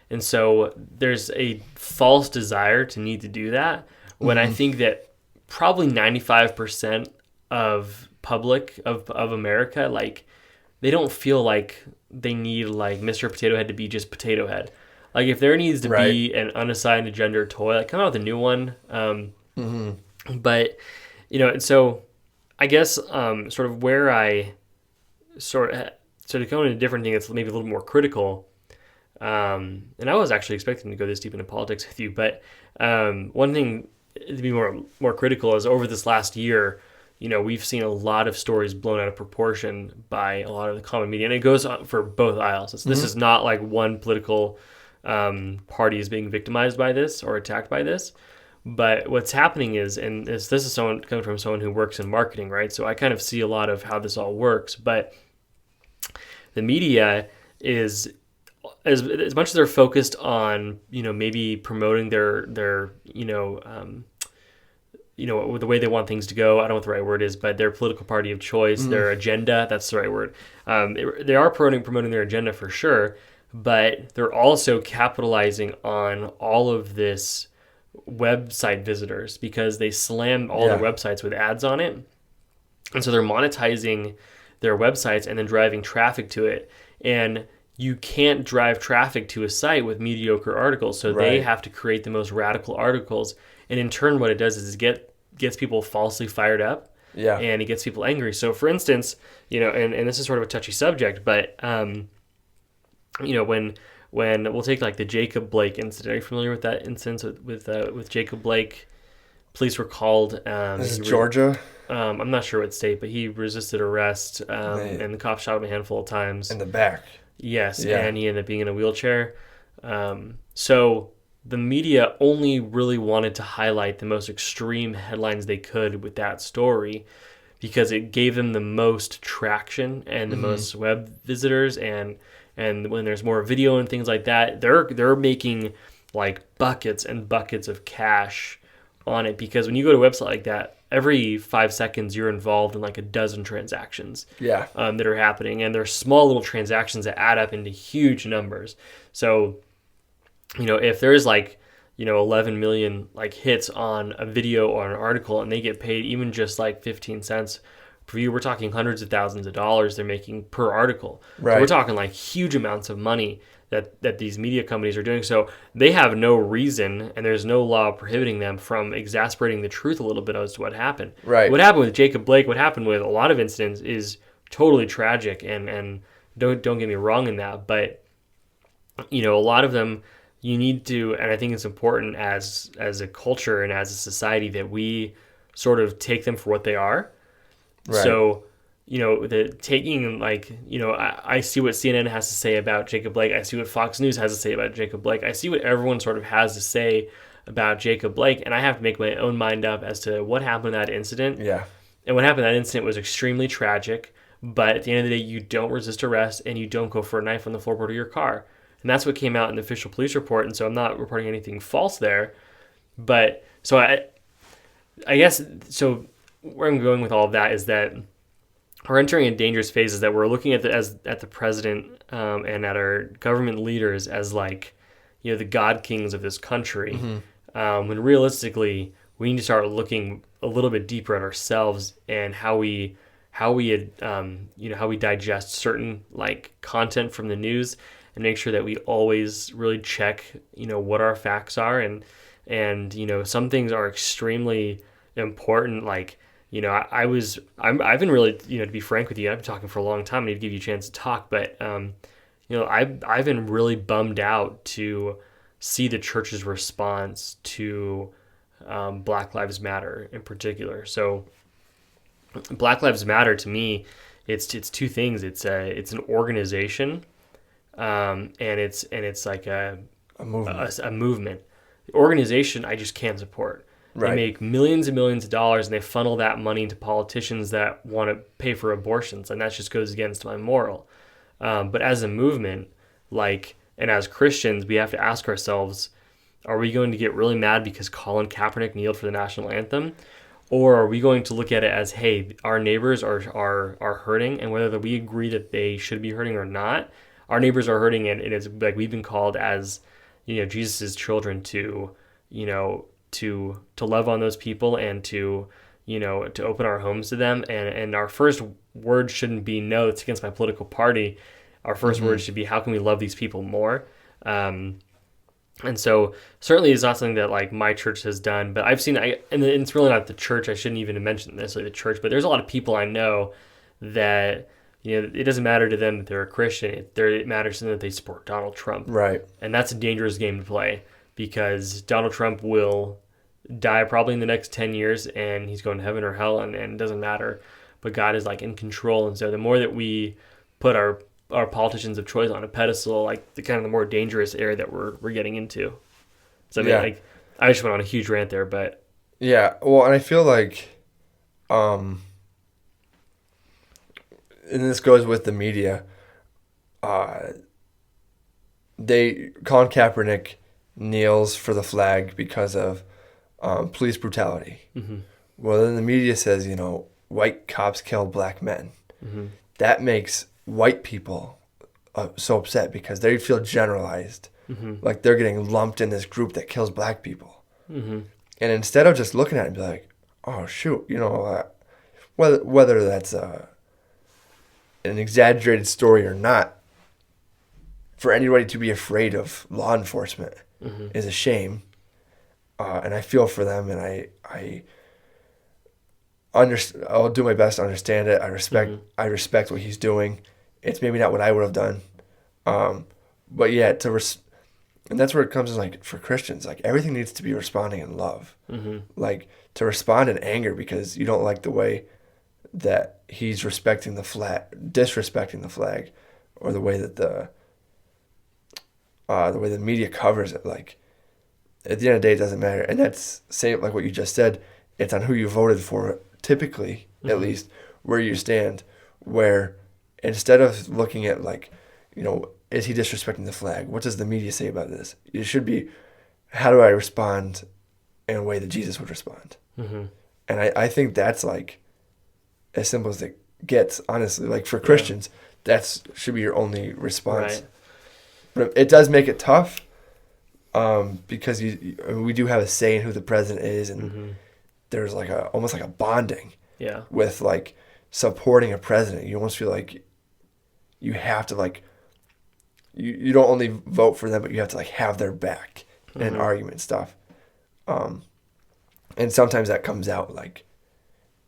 And so there's a false desire to need to do that, when I think that probably 95% of public of America, like, they don't feel like they need like Mr. Potato Head to be just Potato Head. Like, if there needs to be an unassigned gender toy, like, come out with a new one. But, and so I guess sort of where I sort of go into a different thing that's maybe a little more critical. And I was actually expecting to go this deep into politics with you, but one thing to be more critical is over this last year, we've seen a lot of stories blown out of proportion by a lot of the common media, and it goes on for both aisles. This is not like one political party is being victimized by this or attacked by this, but what's happening is, and this is someone coming from someone who works in marketing, right? So I kind of see a lot of how this all works, but the media is, as much as they're focused on, maybe promoting their the way they want things to go. I don't know what the right word is, but their political party of choice, their agenda, that's the right word. They are promoting their agenda for sure, but they're also capitalizing on all of this website visitors because they slam all their websites with ads on it. And so they're monetizing their websites and then driving traffic to it. And you can't drive traffic to a site with mediocre articles. So they have to create the most radical articles. And in turn, what it does is gets people falsely fired up. Yeah. And it gets people angry. So for instance, and this is sort of a touchy subject, but, when we'll take like the Jacob Blake incident. Are you familiar with that incident with Jacob Blake? Police were called. This is Georgia? I'm not sure what state, but he resisted arrest, and the cops shot him a handful of times. In the back. Yes, and he ended up being in a wheelchair. So the media only really wanted to highlight the most extreme headlines they could with that story because it gave them the most traction and the most web visitors, and when there's more video and things like that, they're making like buckets and buckets of cash on it, because when you go to a website like that, every 5 seconds you're involved in like a dozen transactions that are happening, and they're small little transactions that add up into huge numbers. So if there's 11 million like hits on a video or an article, and they get paid even just like 15 cents view. We're talking hundreds of thousands of dollars they're making per article. Right. So we're talking like huge amounts of money that these media companies are doing. So they have no reason, and there's no law prohibiting them from exasperating the truth a little bit as to what happened. Right. What happened with Jacob Blake, what happened with a lot of incidents is totally tragic, and don't get me wrong in that, but a lot of them you need to, and I think it's important as a culture and as a society that we sort of take them for what they are. Right. So, the taking, I see what CNN has to say about Jacob Blake. I see what Fox News has to say about Jacob Blake. I see what everyone sort of has to say about Jacob Blake, and I have to make my own mind up as to what happened in that incident. Yeah. And what happened in that incident was extremely tragic, but at the end of the day, you don't resist arrest and you don't go for a knife on the floorboard of your car. And that's what came out in the official police report, and so I'm not reporting anything false there. But, so I guess, so where I'm going with all of that is that we're entering a dangerous phase, is that we're looking at the president and at our government leaders as the god kings of this country, when realistically we need to start looking a little bit deeper at ourselves and how we digest certain content from the news, and make sure that we always really check what our facts are, and some things are extremely important. I've been really, to be frank with you, I've been talking for a long time. I need to give you a chance to talk, but I've been really bummed out to see the church's response to Black Lives Matter in particular. So Black Lives Matter, to me, it's two things. It's an organization, and it's like a movement. The organization I just can't support. Right. They make millions and millions of dollars, and they funnel that money into politicians that want to pay for abortions, and that just goes against my moral. But as a movement, and as Christians, we have to ask ourselves, are we going to get really mad because Colin Kaepernick kneeled for the national anthem? Or are we going to look at it as, hey, our neighbors are hurting, and whether we agree that they should be hurting or not, our neighbors are hurting, and it's like we've been called as, Jesus' children to love on those people, and to open our homes to them. And our first word shouldn't be, no, it's against my political party. Our first word should be, how can we love these people more? And so certainly it's not something that my church has done, but I've seen, and it's really not the church. I shouldn't even mention necessarily the church, but there's a lot of people I know that, it doesn't matter to them that they're a Christian. It matters to them that they support Donald Trump. Right. And that's a dangerous game to play, because Donald Trump will die probably in the next 10 years, and he's going to heaven or hell, and it doesn't matter. But God is in control. And so the more that we put our politicians of choice on a pedestal, the more dangerous area that we're getting into. So I just went on a huge rant there, but yeah. Well, and I feel and this goes with the media. Colin Kaepernick kneels for the flag because of police brutality. Mm-hmm. Well, then the media says, white cops killed black men. Mm-hmm. That makes white people so upset, because they feel generalized, like they're getting lumped in this group that kills black people. Mm-hmm. And instead of just looking at it and be like, oh shoot, whether that's an exaggerated story or not, for anybody to be afraid of law enforcement is a shame. And I feel for them, and I'll do my best to understand it. I respect what he's doing. It's maybe not what I would have done. But yeah, and that's where it comes in, for Christians, everything needs to be responding in love. Mm-hmm. To respond in anger because you don't like the way that he's disrespecting the flag, or the way that the media covers it. At the end of the day, it doesn't matter. And that's same what you just said. It's on who you voted for, typically, at least, where you stand, where instead of looking at is he disrespecting the flag? What does the media say about this? It should be, how do I respond in a way that Jesus would respond? Mm-hmm. And I think that's as simple as it gets, honestly. For Christians, that should be your only response. Right. But it does make it tough, because we do have a say in who the president is, and there's almost like a bonding with supporting a president. You almost feel like you have to like you don't only vote for them, but you have to like have their back in an argument stuff. And sometimes that comes out like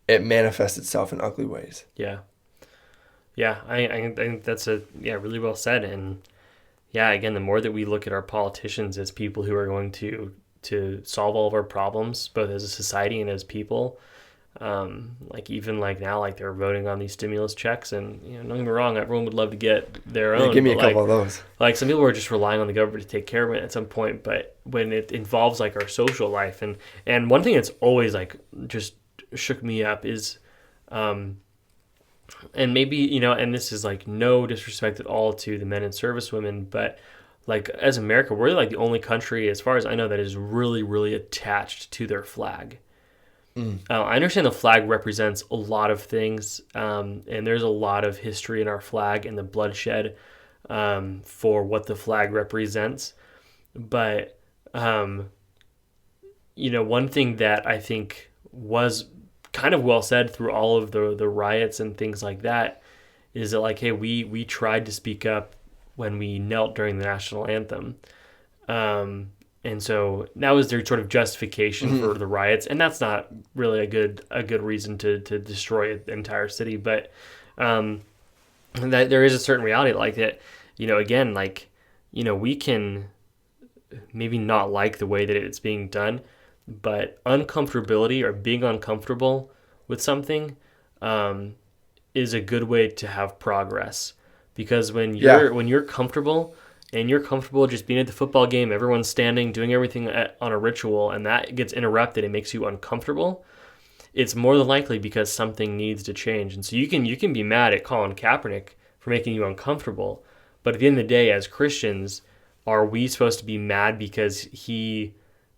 it manifests itself in ugly ways. Yeah. Yeah, I think that's really well said. And yeah, again, the more that we look at our politicians as people who are going to solve all of our problems, both as a society and as people, like even like now, like they're voting on these stimulus checks, and don't get me wrong, everyone would love to get their own. Give me a but, couple of those. Like some people are just relying on the government to take care of it at some point, but when it involves like our social life, and one thing that's always like just shook me up is, and maybe, and this is like no disrespect at all to the men and service women, but like as America, we're like the only country, as far as I know, that is really, really attached to their flag. I understand the flag represents a lot of things, and there's a lot of history in our flag and the bloodshed for what the flag represents. But, one thing that I think was kind of well said through all of the riots and things like that is that like, hey, we tried to speak up when we knelt during the national anthem. And so that was their sort of justification for the riots, and that's not really a good reason to destroy the entire city. But that there is a certain reality like that. Again, like we can maybe not like the way that it's being done, but uncomfortability or being uncomfortable with something is a good way to have progress. Because when you're comfortable. And you're comfortable just being at the football game, everyone's standing, doing everything on a ritual, and that gets interrupted and makes you uncomfortable, it's more than likely because something needs to change. And so you can be mad at Colin Kaepernick for making you uncomfortable, but at the end of the day, as Christians, are we supposed to be mad because he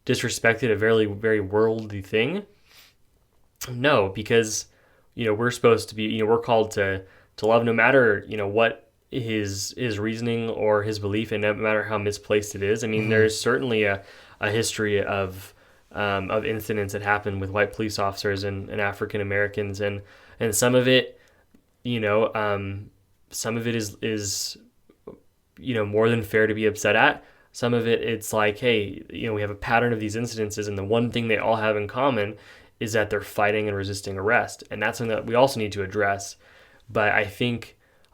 disrespected a very, very worldly thing? No, because we're supposed to be, we're called to love no matter what his reasoning or his belief, and no matter how misplaced it is. I mean, there's certainly a history of incidents that happened with white police officers and African Americans, and some of it, some of it is more than fair to be upset at. Some of it, it's like, hey, we have a pattern of these incidences, and the one thing they all have in common is that they're fighting and resisting arrest, and that's something that we also need to address. But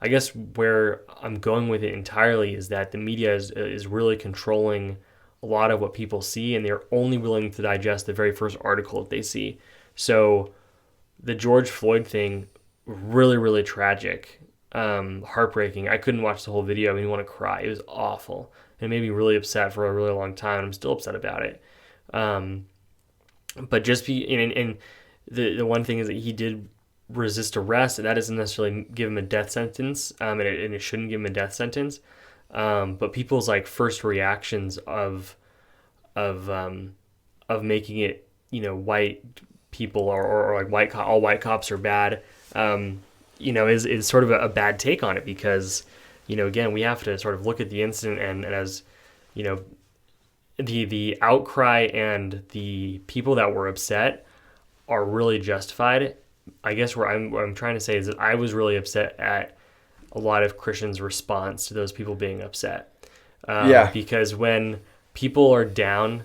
I guess where I'm going with it entirely is that the media is really controlling a lot of what people see, and they're only willing to digest the very first article that they see. So the George Floyd thing, really, really tragic, heartbreaking. I couldn't watch the whole video. I made me want to cry. It was awful. And it made me really upset for a really long time. I'm still upset about it. But just and the one thing is that he did resist arrest, and that doesn't necessarily give him a death sentence, and it shouldn't give him a death sentence. But people's like first reactions of making it, white people or like all white cops are bad, is sort of a bad take on it, because again, we have to sort of look at the incident and as the outcry and the people that were upset are really justified. I guess what I'm trying to say is that I was really upset at a lot of Christians' response to those people being upset. Because when people are down,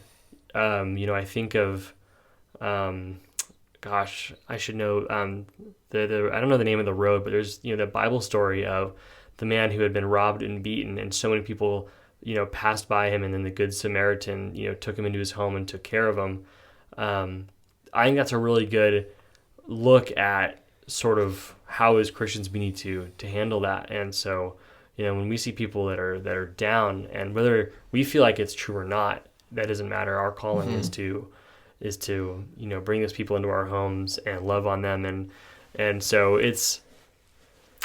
I think of, gosh, I should know, I don't know the name of the road, but there's, the Bible story of the man who had been robbed and beaten, and so many people, passed by him, and then the Good Samaritan, took him into his home and took care of him. I think that's a really good look at sort of how as Christians we need to handle that. And so, when we see people that are down, and whether we feel like it's true or not, that doesn't matter. Our calling is to bring those people into our homes and love on them. And so it's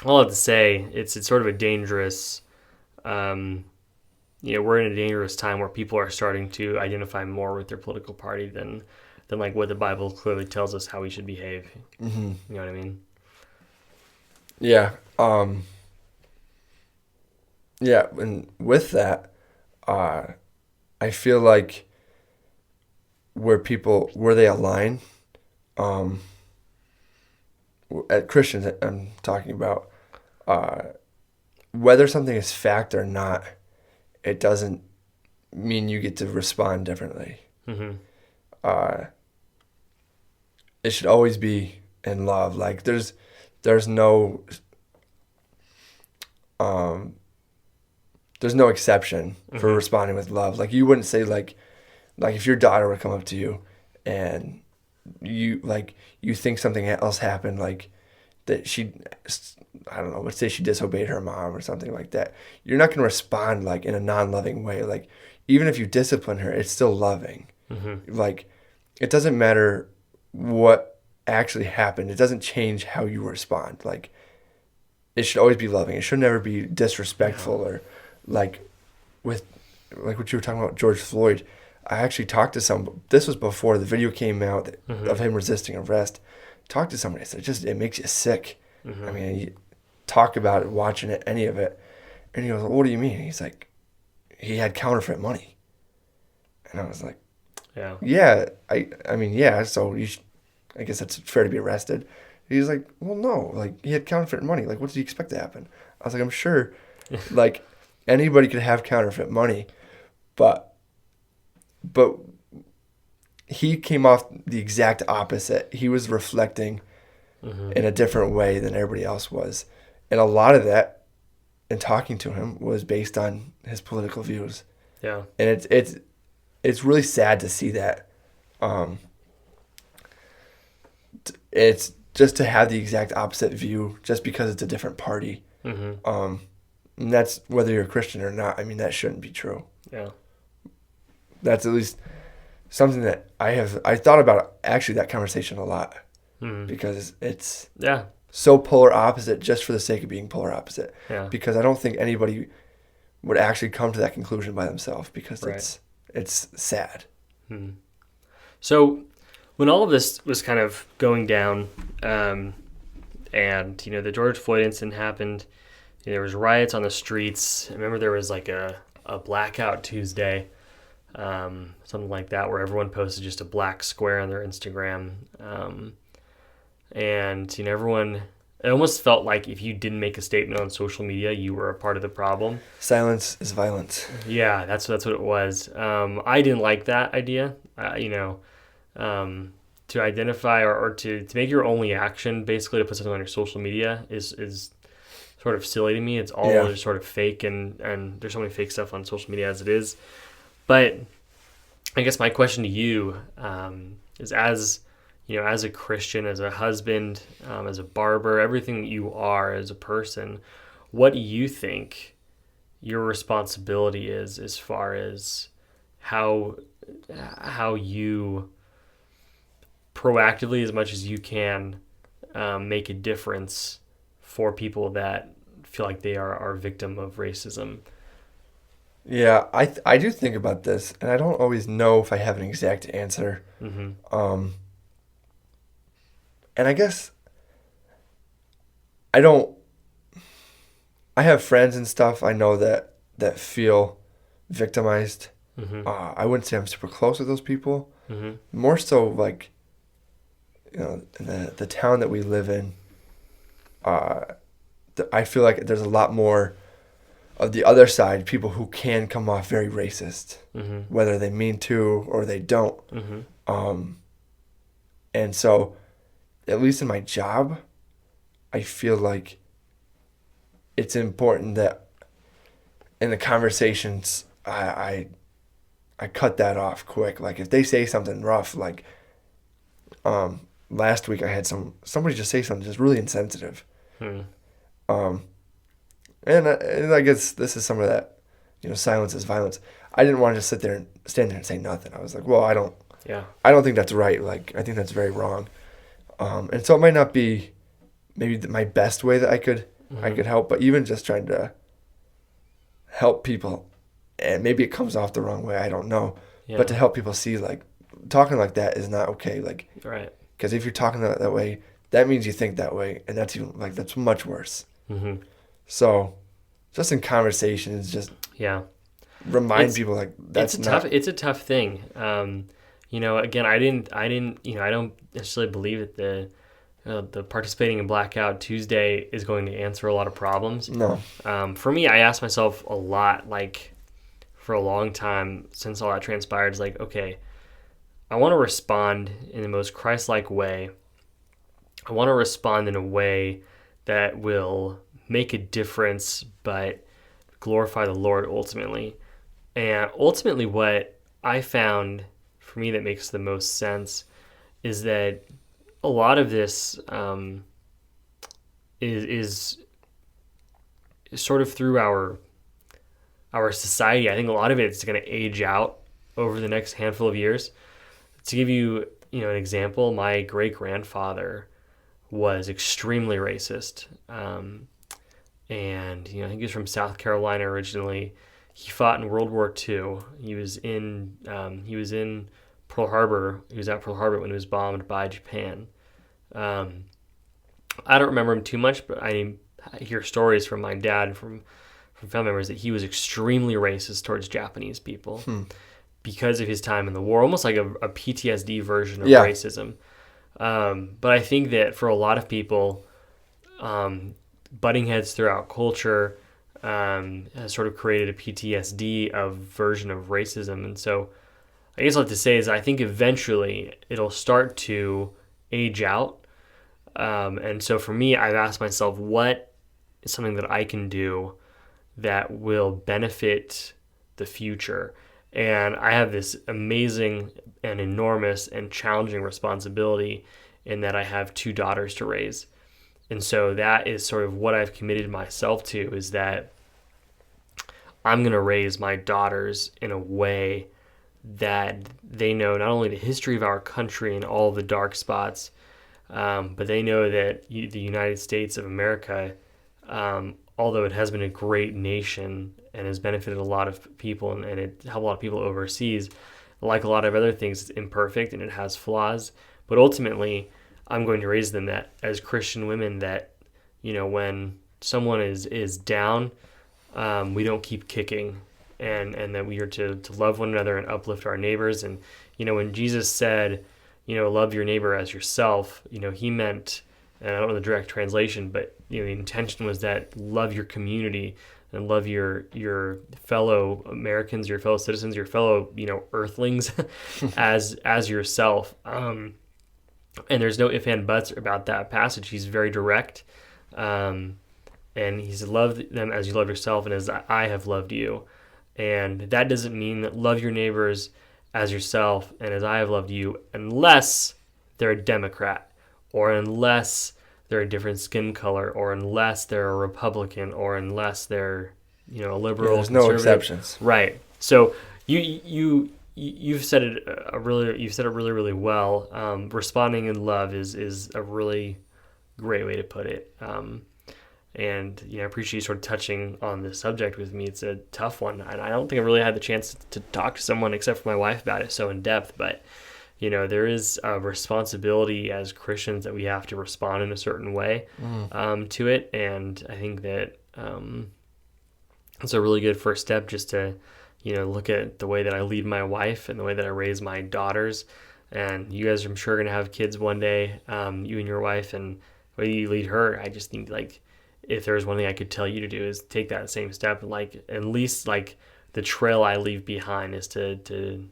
all I have to say, it's sort of a dangerous, we're in a dangerous time where people are starting to identify more with their political party than like what the Bible clearly tells us how we should behave. You know what I mean? Yeah. Yeah. And with that, I feel like where they align, at Christians I'm talking about, whether something is fact or not, it doesn't mean you get to respond differently. Mm-hmm. It should always be in love. Like there's no exception for responding with love. Like you wouldn't say like if your daughter would come up to you and you think something else happened, like that she, I don't know, let's say she disobeyed her mom or something like that. You're not going to respond like in a non-loving way. Like even if you discipline her, it's still loving. Mm-hmm. Like it doesn't matter what actually happened. It doesn't change how you respond. Like it should always be loving. It should never be disrespectful or like with like what you were talking about George Floyd. I actually talked to this was before the video came out of him resisting arrest. Talked to somebody. I said, it makes you sick. Mm-hmm. I mean, you talk about it, watching it, any of it. And he goes, what do you mean? He's like, he had counterfeit money. And I was like, yeah, I mean, yeah, so I guess it's fair to be arrested. He's like, well, no, like he had counterfeit money. Like, what did you expect to happen? I was like, I'm sure, like anybody could have counterfeit money, but he came off the exact opposite. He was reflecting in a different way than everybody else was. And a lot of that, in talking to him, was based on his political views. Yeah. And it's really sad to see that. It's just to have the exact opposite view just because it's a different party. Mm-hmm. And that's whether you're a Christian or not. I mean, that shouldn't be true. Yeah. That's at least something that I thought about actually that conversation a lot because it's so polar opposite just for the sake of being polar opposite. Yeah. Because I don't think anybody would actually come to that conclusion by themselves because it's sad. Hmm. So when all of this was kind of going down, and the George Floyd incident happened, there was riots on the streets. I remember there was like a blackout Tuesday. Something like that, where everyone posted just a black square on their Instagram. And everyone, it almost felt like if you didn't make a statement on social media, you were a part of the problem. Silence is violence. Yeah, that's what it was. I didn't like that idea. To identify or to make your only action basically to put something on your social media is sort of silly to me. It's all just sort of fake, and there's so many fake stuff on social media as it is. But I guess my question to you is, as a Christian, as a husband, as a barber, everything that you are as a person, what do you think your responsibility is as far as how you proactively, as much as you can, make a difference for people that feel like they are a victim of racism? Yeah, I do think about this, and I don't always know if I have an exact answer. Mm-hmm. And I guess I have friends and stuff I know that feel victimized. Mm-hmm. I wouldn't say I'm super close with those people. Mm-hmm. More so like, in the town that we live in, I feel like there's a lot more of the other side, people who can come off very racist, whether they mean to or they don't. And so, at least in my job, I feel like it's important that in the conversations, I cut that off quick. Like if they say something rough, like last week I had somebody just say something just really insensitive. And I guess this is some of that, silence is violence. I didn't want to just stand there and say nothing. I was like, well, I don't think that's right. Like, I think that's very wrong. And so it might not be maybe my best way that I could help, but even just trying to help people, and maybe it comes off the wrong way, I don't know. Yeah. But to help people see, like, talking like that is not okay. Like, right. Because if you're talking that way, that means you think that way, and that's even that's much worse. Mm-hmm. So, just in conversations, just remind people like that's it's a tough thing. Again, I don't necessarily believe that the participating in Blackout Tuesday is going to answer a lot of problems. No. For me, I asked myself a lot, like for a long time since all that transpired, is like, okay, I want to respond in the most Christ-like way. I want to respond in a way that will make a difference, but glorify the Lord ultimately. And ultimately, what I found for me that makes the most sense is that a lot of this is sort of through our society. I think a lot of it is going to age out over the next handful of years. To give you, an example, my great-grandfather was extremely racist. And, I think he was from South Carolina originally. He fought in World War II. He was in Pearl Harbor. He was at Pearl Harbor when it was bombed by Japan. I don't remember him too much, but I hear stories from my dad, from family members, that he was extremely racist towards Japanese people because of his time in the war, almost like a PTSD version of racism. But I think that for a lot of people, butting heads throughout culture has sort of created a PTSD of version of racism. And so I guess what I have to say is I think eventually it'll start to age out. And so for me, I've asked myself, what is something that I can do that will benefit the future? And I have this amazing and enormous and challenging responsibility in that I have 2 daughters to raise. And so that is sort of what I've committed myself to, is that I'm going to raise my daughters in a way that they know not only the history of our country and all the dark spots, but they know that the United States of America, although it has been a great nation and has benefited a lot of people and it helped a lot of people overseas, like a lot of other things, it's imperfect and it has flaws. But ultimately, I'm going to raise them that as Christian women, that, when someone is down, we don't keep kicking, and that we are to love one another and uplift our neighbors. And, when Jesus said, love your neighbor as yourself, he meant, and I don't know the direct translation, but, the intention was that love your community and love your fellow Americans, your fellow citizens, your fellow, earthlings as yourself. And there's no ifs and buts about that passage. He's very direct. And he's love them as you love yourself and as I have loved you. And that doesn't mean that love your neighbors as yourself and as I have loved you, unless they're a Democrat, or unless they're a different skin color, or unless they're a Republican, or unless they're, a liberal. There's no exceptions. Right. So you've said it really, really well. Responding in love is a really great way to put it. And I appreciate you sort of touching on this subject with me. It's a tough one, and I don't think I really had the chance to talk to someone except for my wife about it so in depth. But there is a responsibility as Christians that we have to respond in a certain way to it, and I think that it's a really good first step just to look at the way that I lead my wife and the way that I raise my daughters. And you guys, I'm sure, are gonna have kids one day, you and your wife, and the way you lead her. I just think, like, if there's one thing I could tell you to do is take that same step, and like at least like the trail I leave behind is to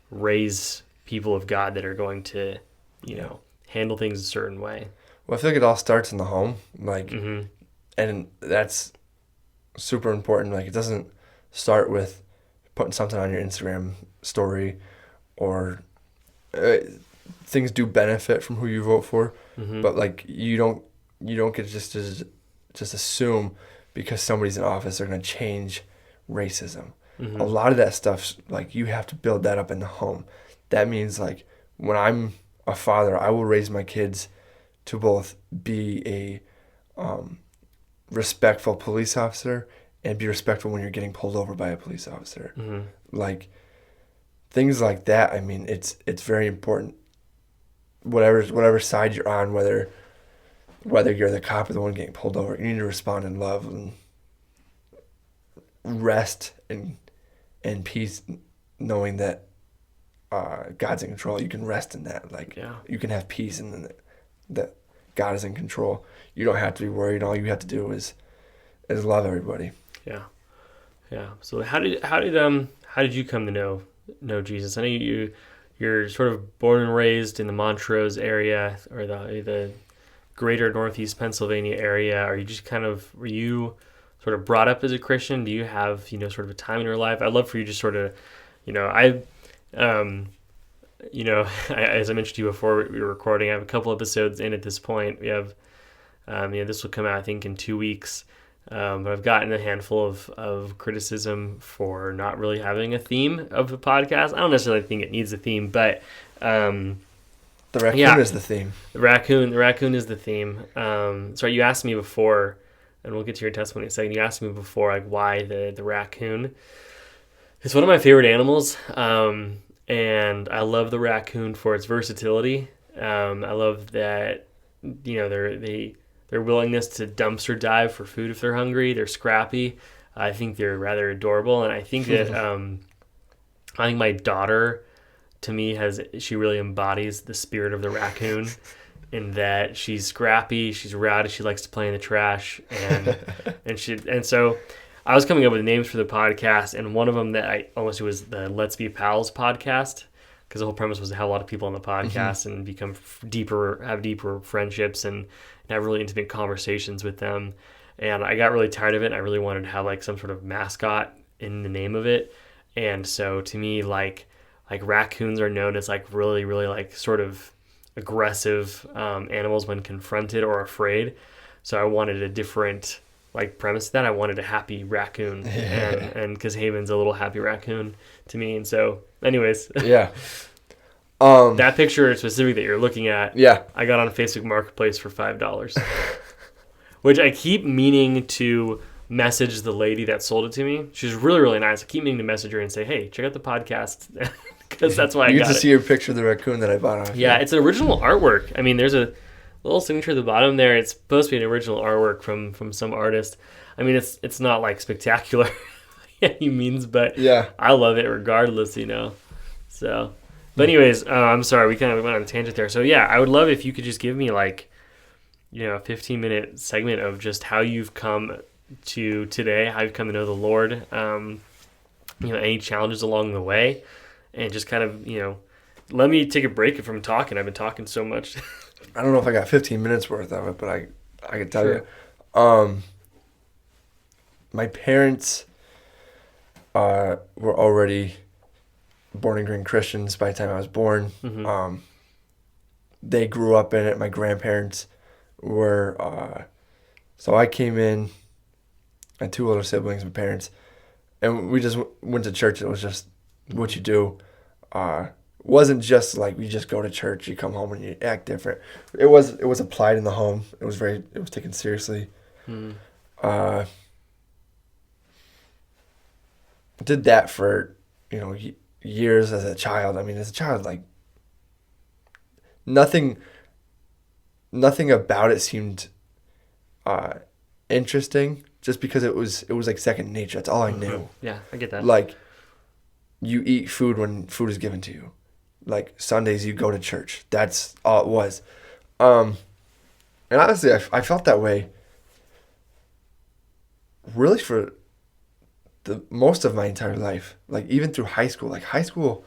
raise people of God that are going to handle things a certain way. Well, I feel like it all starts in the home, and that's super important. Like, it doesn't start with putting something on your Instagram story, or things do benefit from who you vote for, but like you don't get to just assume because somebody's in office they're going to change racism. A lot of that stuff, like, you have to build that up in the home. That means, like, when I'm a father, I will raise my kids to both be a respectful police officer and be respectful when you're getting pulled over by a police officer. Like, things like that. I mean, it's very important. Whatever side you're on, whether you're the cop or the one getting pulled over, you need to respond in love and rest and peace, knowing that God's in control. You can rest in that. Like, you can have peace in that God is in control. You don't have to be worried. All you have to do is love everybody. Yeah. So how did you come to know Jesus? I know you're sort of born and raised in the Montrose area or the greater Northeast Pennsylvania area. Are you just were you sort of brought up as a Christian? Do you have, sort of a time in your life? I'd love for you to sort of, as I mentioned to you before we were recording, I have a couple episodes in at this point. We have, this will come out, I think, in 2 weeks. But I've gotten a handful of criticism for not really having a theme of the podcast. I don't necessarily think it needs a theme, but the raccoon is the theme. The raccoon is the theme. Sorry, you asked me before, and we'll get to your testimony in a second. You asked me before, like, why the raccoon. It's one of my favorite animals, and I love the raccoon for its versatility. I love that, their willingness to dumpster dive for food if they're hungry. They're scrappy. I think they're rather adorable, and I think that I think my daughter, to me, she really embodies the spirit of the raccoon, in that she's scrappy, she's rowdy, she likes to play in the trash, and so I was coming up with names for the podcast, and one of them that I almost did was the Let's Be Pals podcast, because the whole premise was to have a lot of people on the podcast and become have deeper friendships and have really intimate conversations with them. And I got really tired of it, and I really wanted to have like some sort of mascot in the name of it. And so to me, like raccoons are known as like really, really like sort of aggressive animals when confronted or afraid. So I wanted a different like premise to that. I wanted a happy raccoon, and because Haven's a little happy raccoon to me. And so anyways, yeah. That picture specific that you're looking at, I got on Facebook Marketplace for $5, which I keep meaning to message the lady that sold it to me. She's really, really nice. I keep meaning to message her and say, hey, check out the podcast, because that's why I got it. You get to see your picture of the raccoon that I bought off. Yeah, it's an original artwork. I mean, there's a little signature at the bottom there. It's supposed to be an original artwork from some artist. I mean, it's not like spectacular by any means, but I love it regardless, So, but anyways, I'm sorry, we kind of went on a tangent there. So yeah, I would love if you could just give me like, a 15-minute segment of just how you've come to today, how you've come to know the Lord, any challenges along the way, and just kind of, let me take a break from talking. I've been talking so much. I don't know if I got 15 minutes worth of it, but I can tell you. My parents were already born again Christians by the time I was born. Mm-hmm. They grew up in it. My grandparents were, so I came in, I had 2 older siblings, my parents, and we just went to church. It was just what you do. Wasn't just like we just go to church, you come home and you act different. It was applied in the home. It was taken seriously. Did that for years as a child. I mean, as a child, like nothing about it seemed interesting, just because it was like second nature. That's all I knew. Yeah, I get that. Like, you eat food when food is given to you. Like, Sundays you go to church. That's all it was. And honestly, I felt that way really for the most of my entire life. Like, even through high school. Like, high school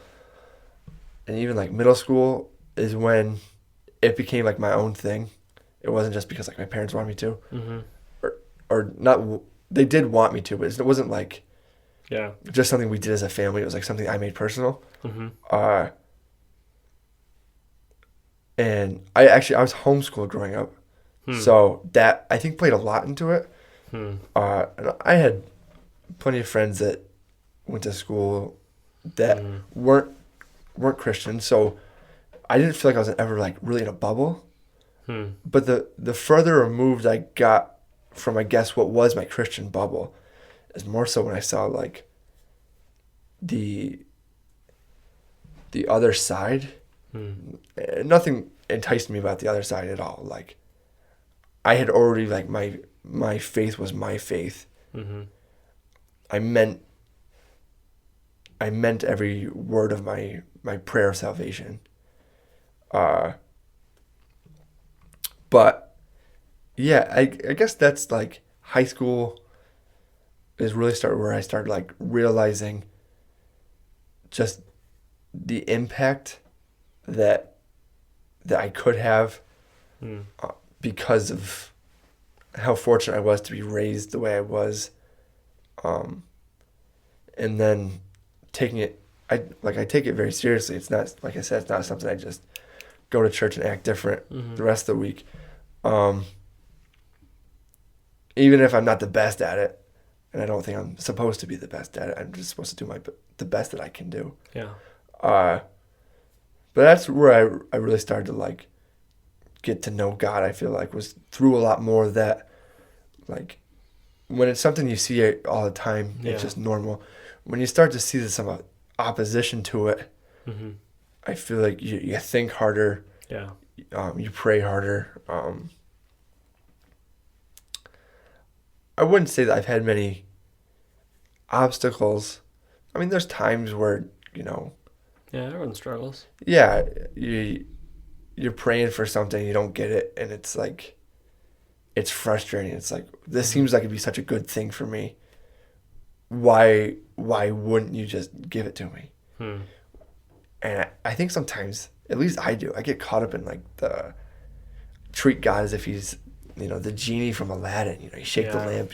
and even like middle school is when it became like my own thing. It wasn't just because like my parents wanted me to. Mm-hmm. Or not. They did want me to, but it wasn't like just something we did as a family. It was like something I made personal. Mm-hmm. And I was homeschooled growing up, so that I think played a lot into it. And I had plenty of friends that went to school that weren't Christian, so I didn't feel like I was ever like really in a bubble. But the further removed I got from, I guess, what was my Christian bubble, is more so when I saw like the other side. Nothing enticed me about the other side at all. Like, I had already, like, my faith was my faith. I meant every word of my prayer of salvation. But yeah, I guess that's like high school is really where I started like realizing just the impact that I could have because of how fortunate I was to be raised the way I was, and then taking it. I take it very seriously. It's not, like I said, it's not something I just go to church and act different the rest of the week. Even if I'm not the best at it, and I don't think I'm supposed to be the best at it, I'm just supposed to do the best that I can do. Yeah. But that's where I really started to like get to know God. I feel like was through a lot more of that, like when it's something you see all the time, it's just normal. When you start to see some opposition to it, I feel like you think harder. Yeah. You pray harder. I wouldn't say that I've had many obstacles. I mean, there's times where, Yeah, everyone struggles. Yeah, you're praying for something, you don't get it, and it's like, it's frustrating. It's like, this seems like it'd be such a good thing for me. Why wouldn't you just give it to me? And I think sometimes, at least I do, I get caught up in like treat God as if he's, the genie from Aladdin. You shake the lamp,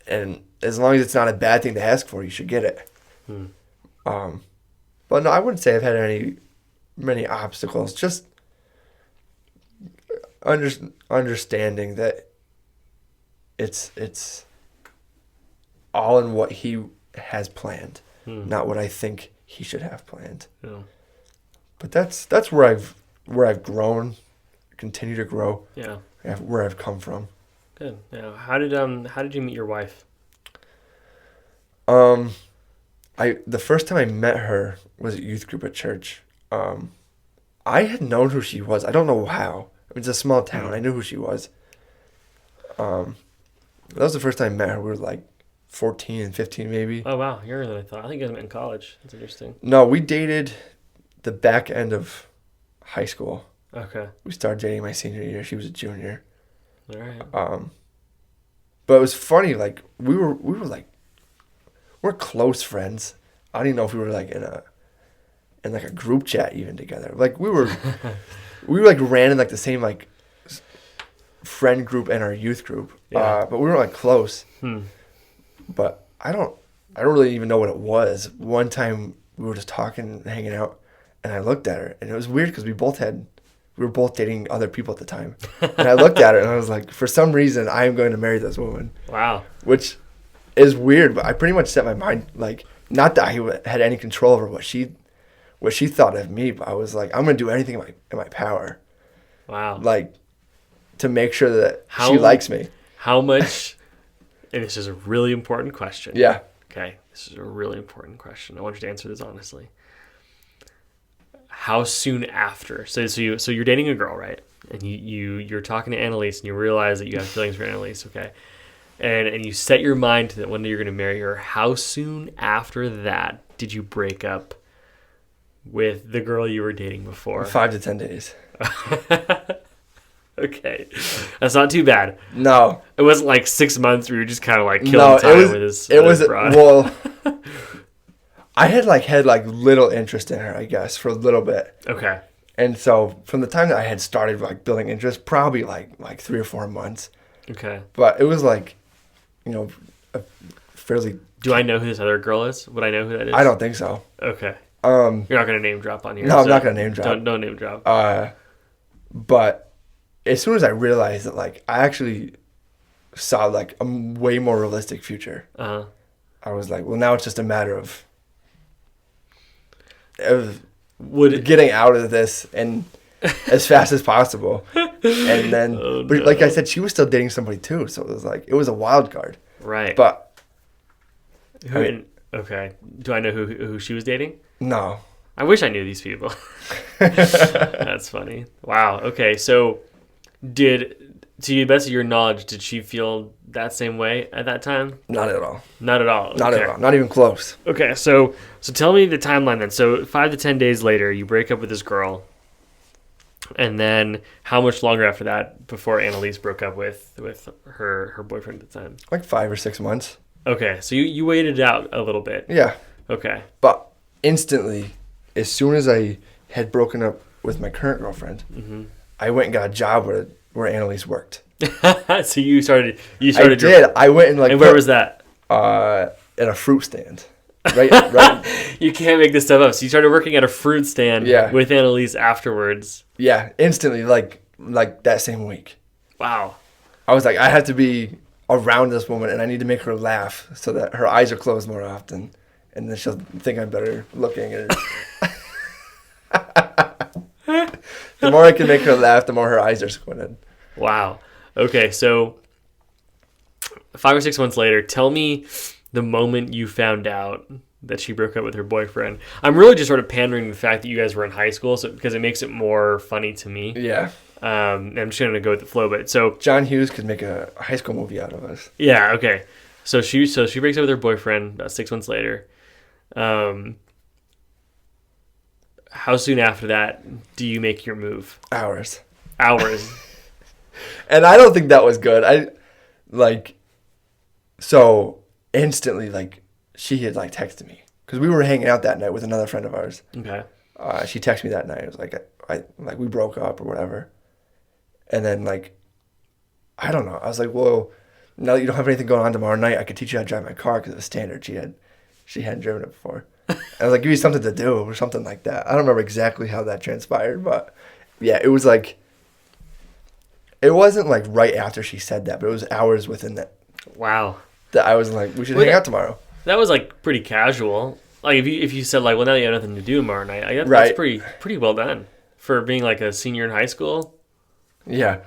and as long as it's not a bad thing to ask for, you should get it. But no, I wouldn't say I've had many obstacles. Just understanding that it's all in what he has planned, not what I think he should have planned. Yeah. But that's where I've grown, continue to grow. Yeah. Where I've come from. Good. Yeah. How did you meet your wife? The first time I met her was at youth group at church. I had known who she was. I don't know how. It's a small town. I knew who she was. That was the first time I met her. We were like 14 and 15 maybe. Oh, wow. Younger than I thought. I think you guys met in college. That's interesting. No, we dated the back end of high school. Okay. We started dating my senior year. She was a junior. All right. But it was funny. Like we were like, we're close friends. I don't even know if we were like in like a group chat even together. Like we like ran in like the same like friend group and our youth group. Yeah. But we weren't like close. But I don't really even know what it was. One time we were just talking and hanging out, and I looked at her, and it was weird because we were both dating other people at the time. And I looked at her and I was like, for some reason, I am going to marry this woman. Wow. Which is weird, but I pretty much set my mind, like, not that I had any control over what she thought of me, but I was like, I'm going to do anything in my power. Wow. Like, to make sure that she likes me. How much, and this is a really important question. Yeah. Okay. This is a really important question. I want you to answer this honestly. How soon after? So you're dating a girl, right? And you're talking to Annalise, and you realize that you have feelings for Annalise, okay? And you set your mind to that one day you're going to marry her. How soon after that did you break up with the girl you were dating before? 5 to 10 days. Okay, that's not too bad. No, it wasn't like 6 months where you were just kind of like killing time with this. It was well. I had little interest in her, I guess, for a little bit. Okay. And so from the time that I had started like building interest, probably like 3 or 4 months. Okay. But it was like, a fairly. Do I know who this other girl is? Would I know who that is? I don't think so. Okay. You're not gonna name drop on here. No, I'm not gonna name drop. Don't name drop. But as soon as I realized that like I actually saw like a way more realistic future, I was like, well, now it's just a matter of getting out of this and as fast as possible. And then, but like I said, she was still dating somebody too, so it was a wild card. Right. But okay, do I know who she was dating? No. I wish I knew these people. That's funny. Wow. Okay, so to the best of your knowledge, did she feel that same way at that time? Not at all. Not at all. Okay. Not at all. Not even close. Okay, so tell me the timeline then. So 5 to 10 days later, you break up with this girl. And then how much longer after that before Annalise broke up with her boyfriend at the time? Like 5 or 6 months. Okay, so you waited out a little bit. Yeah. Okay. But instantly, as soon as I had broken up with my current girlfriend, I went and got a job where Annalise worked. So you started. I did. I went and And where was that? At a fruit stand. Right. You can't make this stuff up. So you started working at a fruit stand with Annalise afterwards. Yeah, instantly, like that same week. Wow. I was like, I have to be around this woman, and I need to make her laugh so that her eyes are closed more often, and then she'll think I'm better looking. And the more I can make her laugh, the more her eyes are squinted. Wow. Okay, so 5 or 6 months later, tell me the moment you found out that she broke up with her boyfriend. I'm really just sort of pandering the fact that you guys were in high school, so because it makes it more funny to me. Yeah. I'm just gonna go with the flow, but so John Hughes could make a high school movie out of us. yeah, okay. So she breaks up with her boyfriend 6 months later. How soon after that do you make your move? Hours. And I don't think that was good. So instantly, she had texted me because we were hanging out that night with another friend of ours. Okay. She texted me that night. It was we broke up or whatever. And then I don't know. I was like, well, now that you don't have anything going on tomorrow night, I could teach you how to drive my car because it was standard. She hadn't driven it before. I was like, give you something to do or something like that. I don't remember exactly how that transpired, but yeah, it was it wasn't right after she said that, but it was hours within that. Wow. That I was like, we should hang out tomorrow. That was pretty casual. If you said well, now you have nothing to do tomorrow night, that's right. pretty well done for being a senior in high school. Yeah.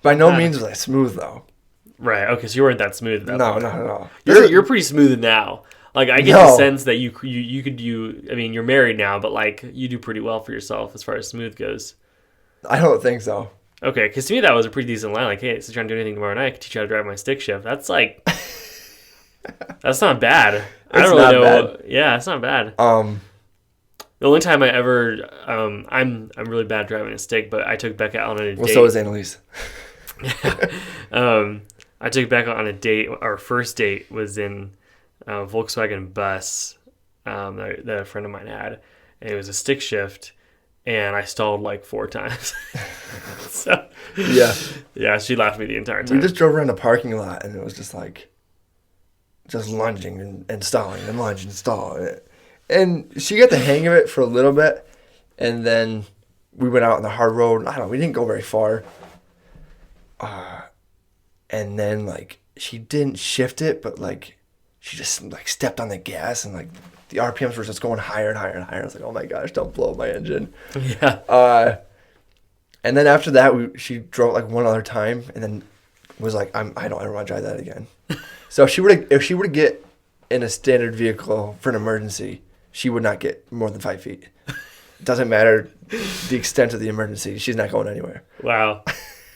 By no means was I smooth though. Right. Okay. So you weren't that smooth. No, not at all. You're pretty smooth now. I get the sense that you could do. I mean, you're married now, but you do pretty well for yourself as far as smooth goes. I don't think so. Okay, because to me that was a pretty decent line. Hey, since you're not doing anything tomorrow night, I can teach you how to drive my stick shift. That's that's not bad. I don't really know. Bad. Yeah, it's not bad. The only time I ever, I'm really bad driving a stick, but I took Becca out on a date. Well, so is Annalise. I took Becca on a date. Our first date was in a Volkswagen bus that a friend of mine had, and it was a stick shift, and I stalled 4 times. So yeah, she laughed at me the entire time. We just drove around the parking lot, and it was just just lunging and stalling and lunging and stalling. And she got the hang of it for a little bit, and then we went out on the hard road. I don't know, we didn't go very far. And then she didn't shift it, but she just stepped on the gas, and the RPMs were just going higher and higher and higher. I was like, oh my gosh, don't blow up my engine. Yeah. And then after that, she drove one other time, and then was like, I don't ever want to drive that again. So if she were to get in a standard vehicle for an emergency, she would not get more than 5 feet. Doesn't matter the extent of the emergency. She's not going anywhere. Wow.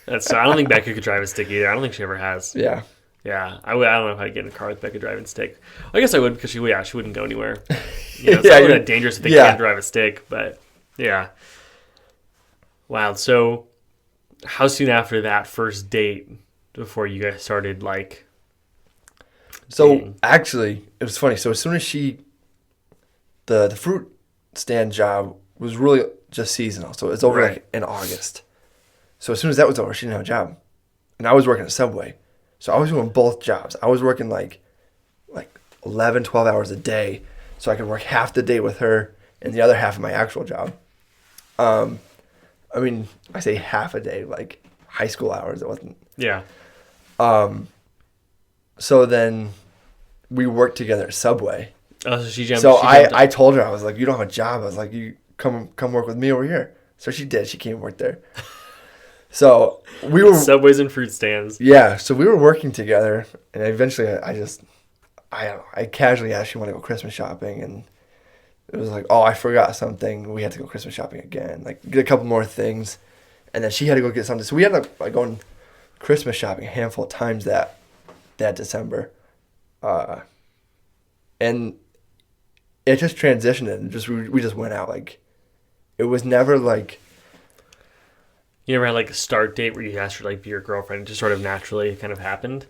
I don't think Becca could drive a stick either. I don't think she ever has. Yeah. Yeah. I don't know if I'd get in a car with Becca driving a stick. I guess I would because she wouldn't go anywhere. It's not really that dangerous if they can't drive a stick, but yeah. Wow. So how soon after that first date before you guys started So dating? actually, it was funny. So as soon as the fruit stand job was really just seasonal. So it's over in August. So as soon as that was over, she didn't have a job. And I was working at Subway. So I was doing both jobs. I was working 11, 12 hours a day so I could work half the day with her and the other half of my actual job. I mean, I say half a day, high school hours. It wasn't. Yeah. So then we worked together at Subway. Oh, so she jumped. So I told her, I was like, you don't have a job. I was like, you come work with me over here. So she did. She came and worked there. So we were Subways and fruit stands. Yeah. So we were working together, and eventually I casually asked, you want to go Christmas shopping? And it was like, oh, I forgot something. We had to go Christmas shopping again. Get a couple more things. And then she had to go get something. So we had to going Christmas shopping a handful of times that December. And it just transitioned and we just went out. It was never You ever had like a start date where you asked her to like be your girlfriend? It just sort of naturally kind of happened.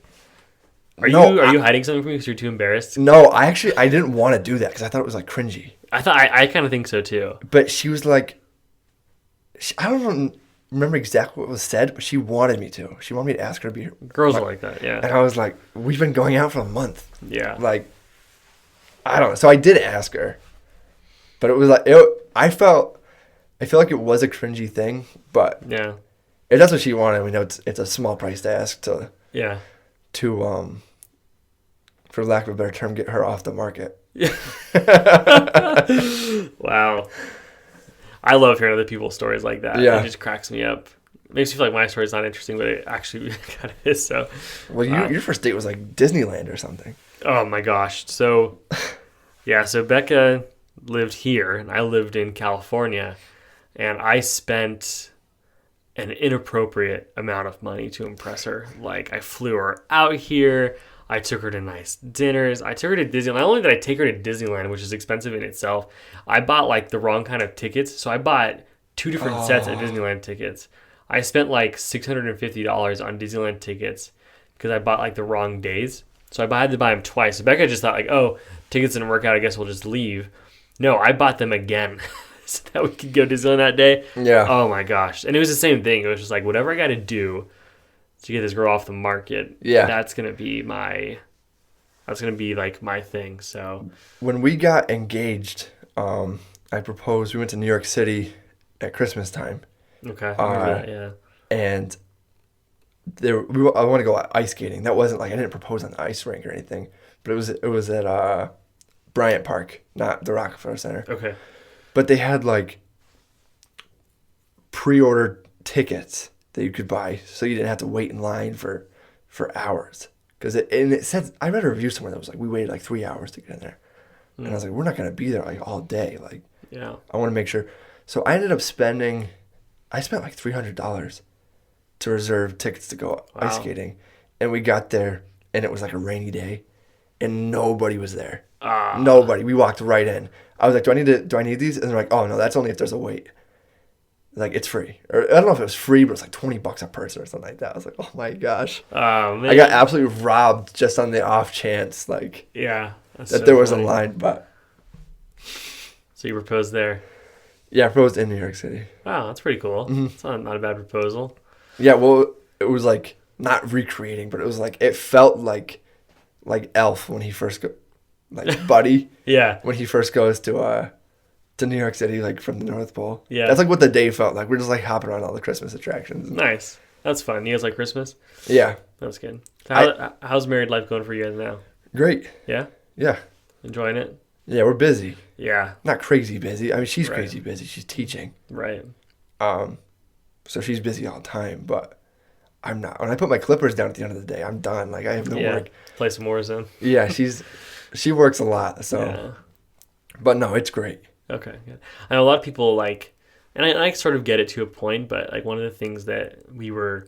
Are you hiding something from me because you're too embarrassed? No, I didn't want to do that because I thought it was like cringy. I kind of think so too. But she was like, I don't remember exactly what was said, but she wanted me to. She wanted me to ask her to be her. Girls are like that, yeah. And I was like, we've been going out for a month. Yeah. Like, I don't know. So I did ask her, but it was like I feel like it was a cringy thing, but yeah, if that's what she wanted, we know it's a small price to ask to for lack of a better term, get her off the market. Yeah. Wow. I love hearing other people's stories like that. Yeah. It just cracks me up. It makes me feel like my story's not interesting, but it actually kind of is. So, well, your first date was like Disneyland or something. Oh my gosh. So, yeah. So Becca lived here, and I lived in California, and I spent an inappropriate amount of money to impress her. Like, I flew her out here. I took her to nice dinners. I took her to Disneyland. Not only did I take her to Disneyland, which is expensive in itself, I bought like the wrong kind of tickets. So I bought 2 different sets of Disneyland tickets. I spent like $650 on Disneyland tickets because I bought like the wrong days. So I had to buy them twice. So Becca just thought like, oh, tickets didn't work out. I guess we'll just leave. No, I bought them again so that we could go to Disneyland that day. Yeah. Oh my gosh. And it was the same thing. It was just like, whatever I got to do to get this girl off the market, that's gonna be like my thing. So when we got engaged, I proposed. We went to New York City at Christmas time. Okay, I remember that, yeah. And I want to go ice skating. That wasn't like I didn't propose on the ice rink or anything, but it was at Bryant Park, not the Rockefeller Center. Okay, but they had like pre-ordered tickets that you could buy, so you didn't have to wait in line for hours. Because it said, I read a review somewhere that was like, we waited like 3 hours to get in there. And I was like, we're not going to be there like all day. Like, yeah, I want to make sure. So I ended up spent like $300 to reserve tickets to go ice skating. And we got there, and it was like a rainy day, and nobody was there. Nobody. We walked right in. I was like, do I need these? And they're like, oh no, that's only if there's a wait. Like, it's free. Or I don't know if it was free, but it was like $20 a person or something like that. I was like, oh my gosh. Man. I got absolutely robbed just on the off chance, like, that so there was funny. a line. But so you proposed there? Yeah, I proposed in New York City. Wow, that's pretty cool. Mm-hmm. It's not a bad proposal. Yeah, well, it was like not recreating, but it was like it felt like Elf when he first like Buddy. Yeah. When he first goes to New York City, like from the North Pole. Yeah. That's like what the day felt like. We're just like hopping around all the Christmas attractions. Nice. That's fun. You guys like Christmas? Yeah. That's good. How's married life going for you guys now? Great. Yeah? Yeah. Enjoying it? Yeah, we're busy. Yeah. Not crazy busy. I mean, she's Right. crazy busy. She's teaching. Right. So she's busy all the time, but I'm not. When I put my clippers down at the end of the day, I'm done. Like, I have no work. Play some Warzone. Yeah, she works a lot. So, Yeah. But no, it's great. Okay, good. I know a lot of people like, and I sort of get it to a point, but like one of the things that we were,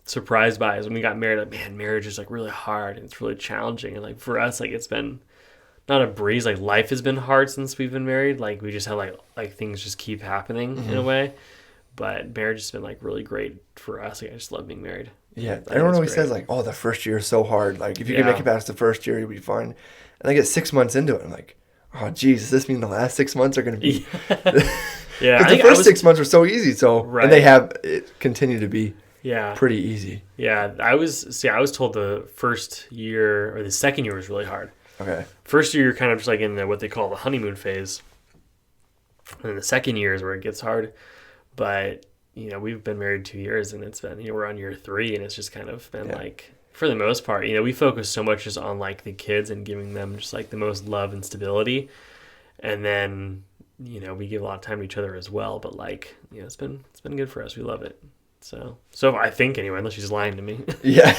surprised by is when we got married, like, man, marriage is like really hard and it's really challenging. And like for us, like it's been not a breeze. Like life has been hard since we've been married. Like we just have like things just keep happening in a way. But marriage has been like really great for us. Like I just love being married. Yeah, everyone always says like, "Oh, the first year is so hard. Like if you can make it past the first year, you'll be fine." And I get 6 months into it, I'm like, "Oh, geez, does this mean the last 6 months are going to be?" Yeah, because the first 6 months were so easy. So and they have it continue to be pretty easy. Yeah, I was told the first year or the second year was really hard. Okay. First year you're kind of just like in what they call the honeymoon phase, and then the second year is where it gets hard. But we've been married 2 years, and it's been we're on year 3, and it's just kind of been like, for the most part, we focus so much just on like the kids and giving them just like the most love and stability, and then we give a lot of time to each other as well. But like it's been good for us. We love it. So I think anyway, unless she's lying to me. Yeah.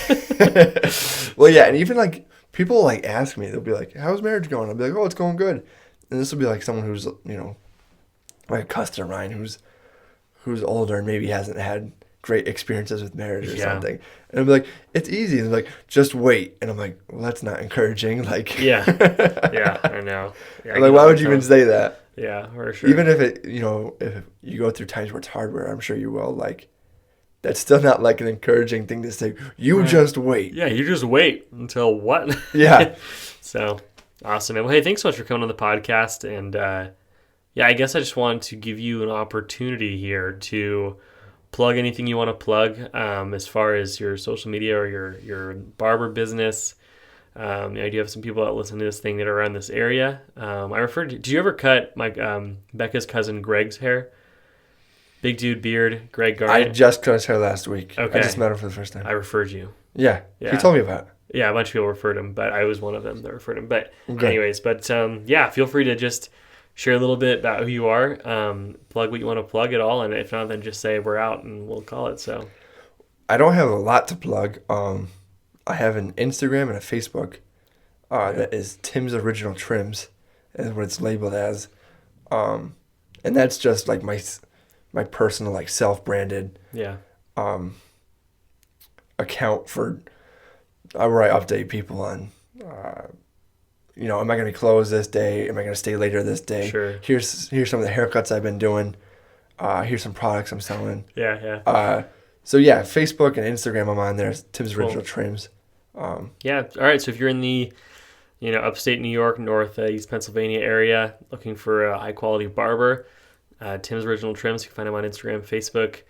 Well, yeah, and even like people like ask me, they'll be like, "How's marriage going?" I'll be like, "Oh, it's going good." And this will be like someone who's like a customer of mine who's older and maybe hasn't had great experiences with marriage or something. And I'm like, it's easy. And they're like, just wait. And I'm like, well, that's not encouraging. Like, yeah, I know. Yeah, I'm like, why would you even say that? Yeah, for sure. Even if if you go through times where it's hard, where I'm sure you will, like, that's still not like an encouraging thing to say. You just wait. Yeah, you just wait until what? Yeah. So awesome. Well, hey, thanks so much for coming on the podcast. And I guess I just wanted to give you an opportunity here to plug anything you want to plug as far as your social media or your barber business. I do have some people that listen to this thing that are around this area. Did you ever cut my Becca's cousin Greg's hair? Big dude, beard, Greg Garnett. I just cut his hair last week. Okay. I just met him for the first time. I referred you. Yeah. He told me about it. Yeah, a bunch of people referred him, but I was one of them that referred him. But Okay. anyways, feel free to just share a little bit about who you are, plug what you want to plug at all, and if not, then just say we're out and we'll call it. So I don't have a lot to plug. I have an Instagram and a Facebook that is Tim's Original Trims, is what it's labeled as, and that's just like my personal, like, self-branded account for where I update people on. Am I going to be closed this day? Am I going to stay later this day? Sure. Here's some of the haircuts I've been doing. Here's some products I'm selling. Yeah. So yeah, Facebook and Instagram, I'm on there. Tim's Cool. Original Trims. All right. So if you're in the upstate New York, northeast Pennsylvania area, looking for a high quality barber, Tim's Original Trims. You can find him on Instagram, Facebook.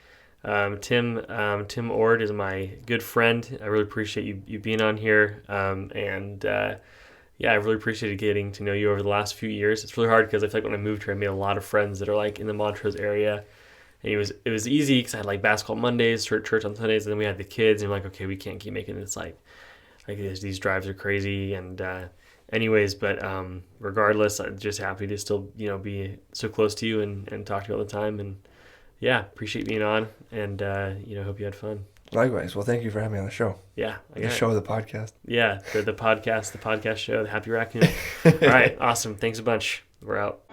Tim Ord is my good friend. I really appreciate you being on here. I really appreciated getting to know you over the last few years. It's really hard because I feel like when I moved here, I made a lot of friends that are like in the Montrose area. And it was easy because I had like basketball Mondays, church on Sundays, and then we had the kids. And I'm like, okay, we can't keep making this like these drives are crazy. And regardless, I'm just happy to still be so close to you and talk to you all the time. And yeah, appreciate being on. And hope you had fun. Likewise. Well, thank you for having me on the show. Yeah. The show, the podcast. Yeah, the podcast show, the Happy Raccoon. All right, awesome. Thanks a bunch. We're out.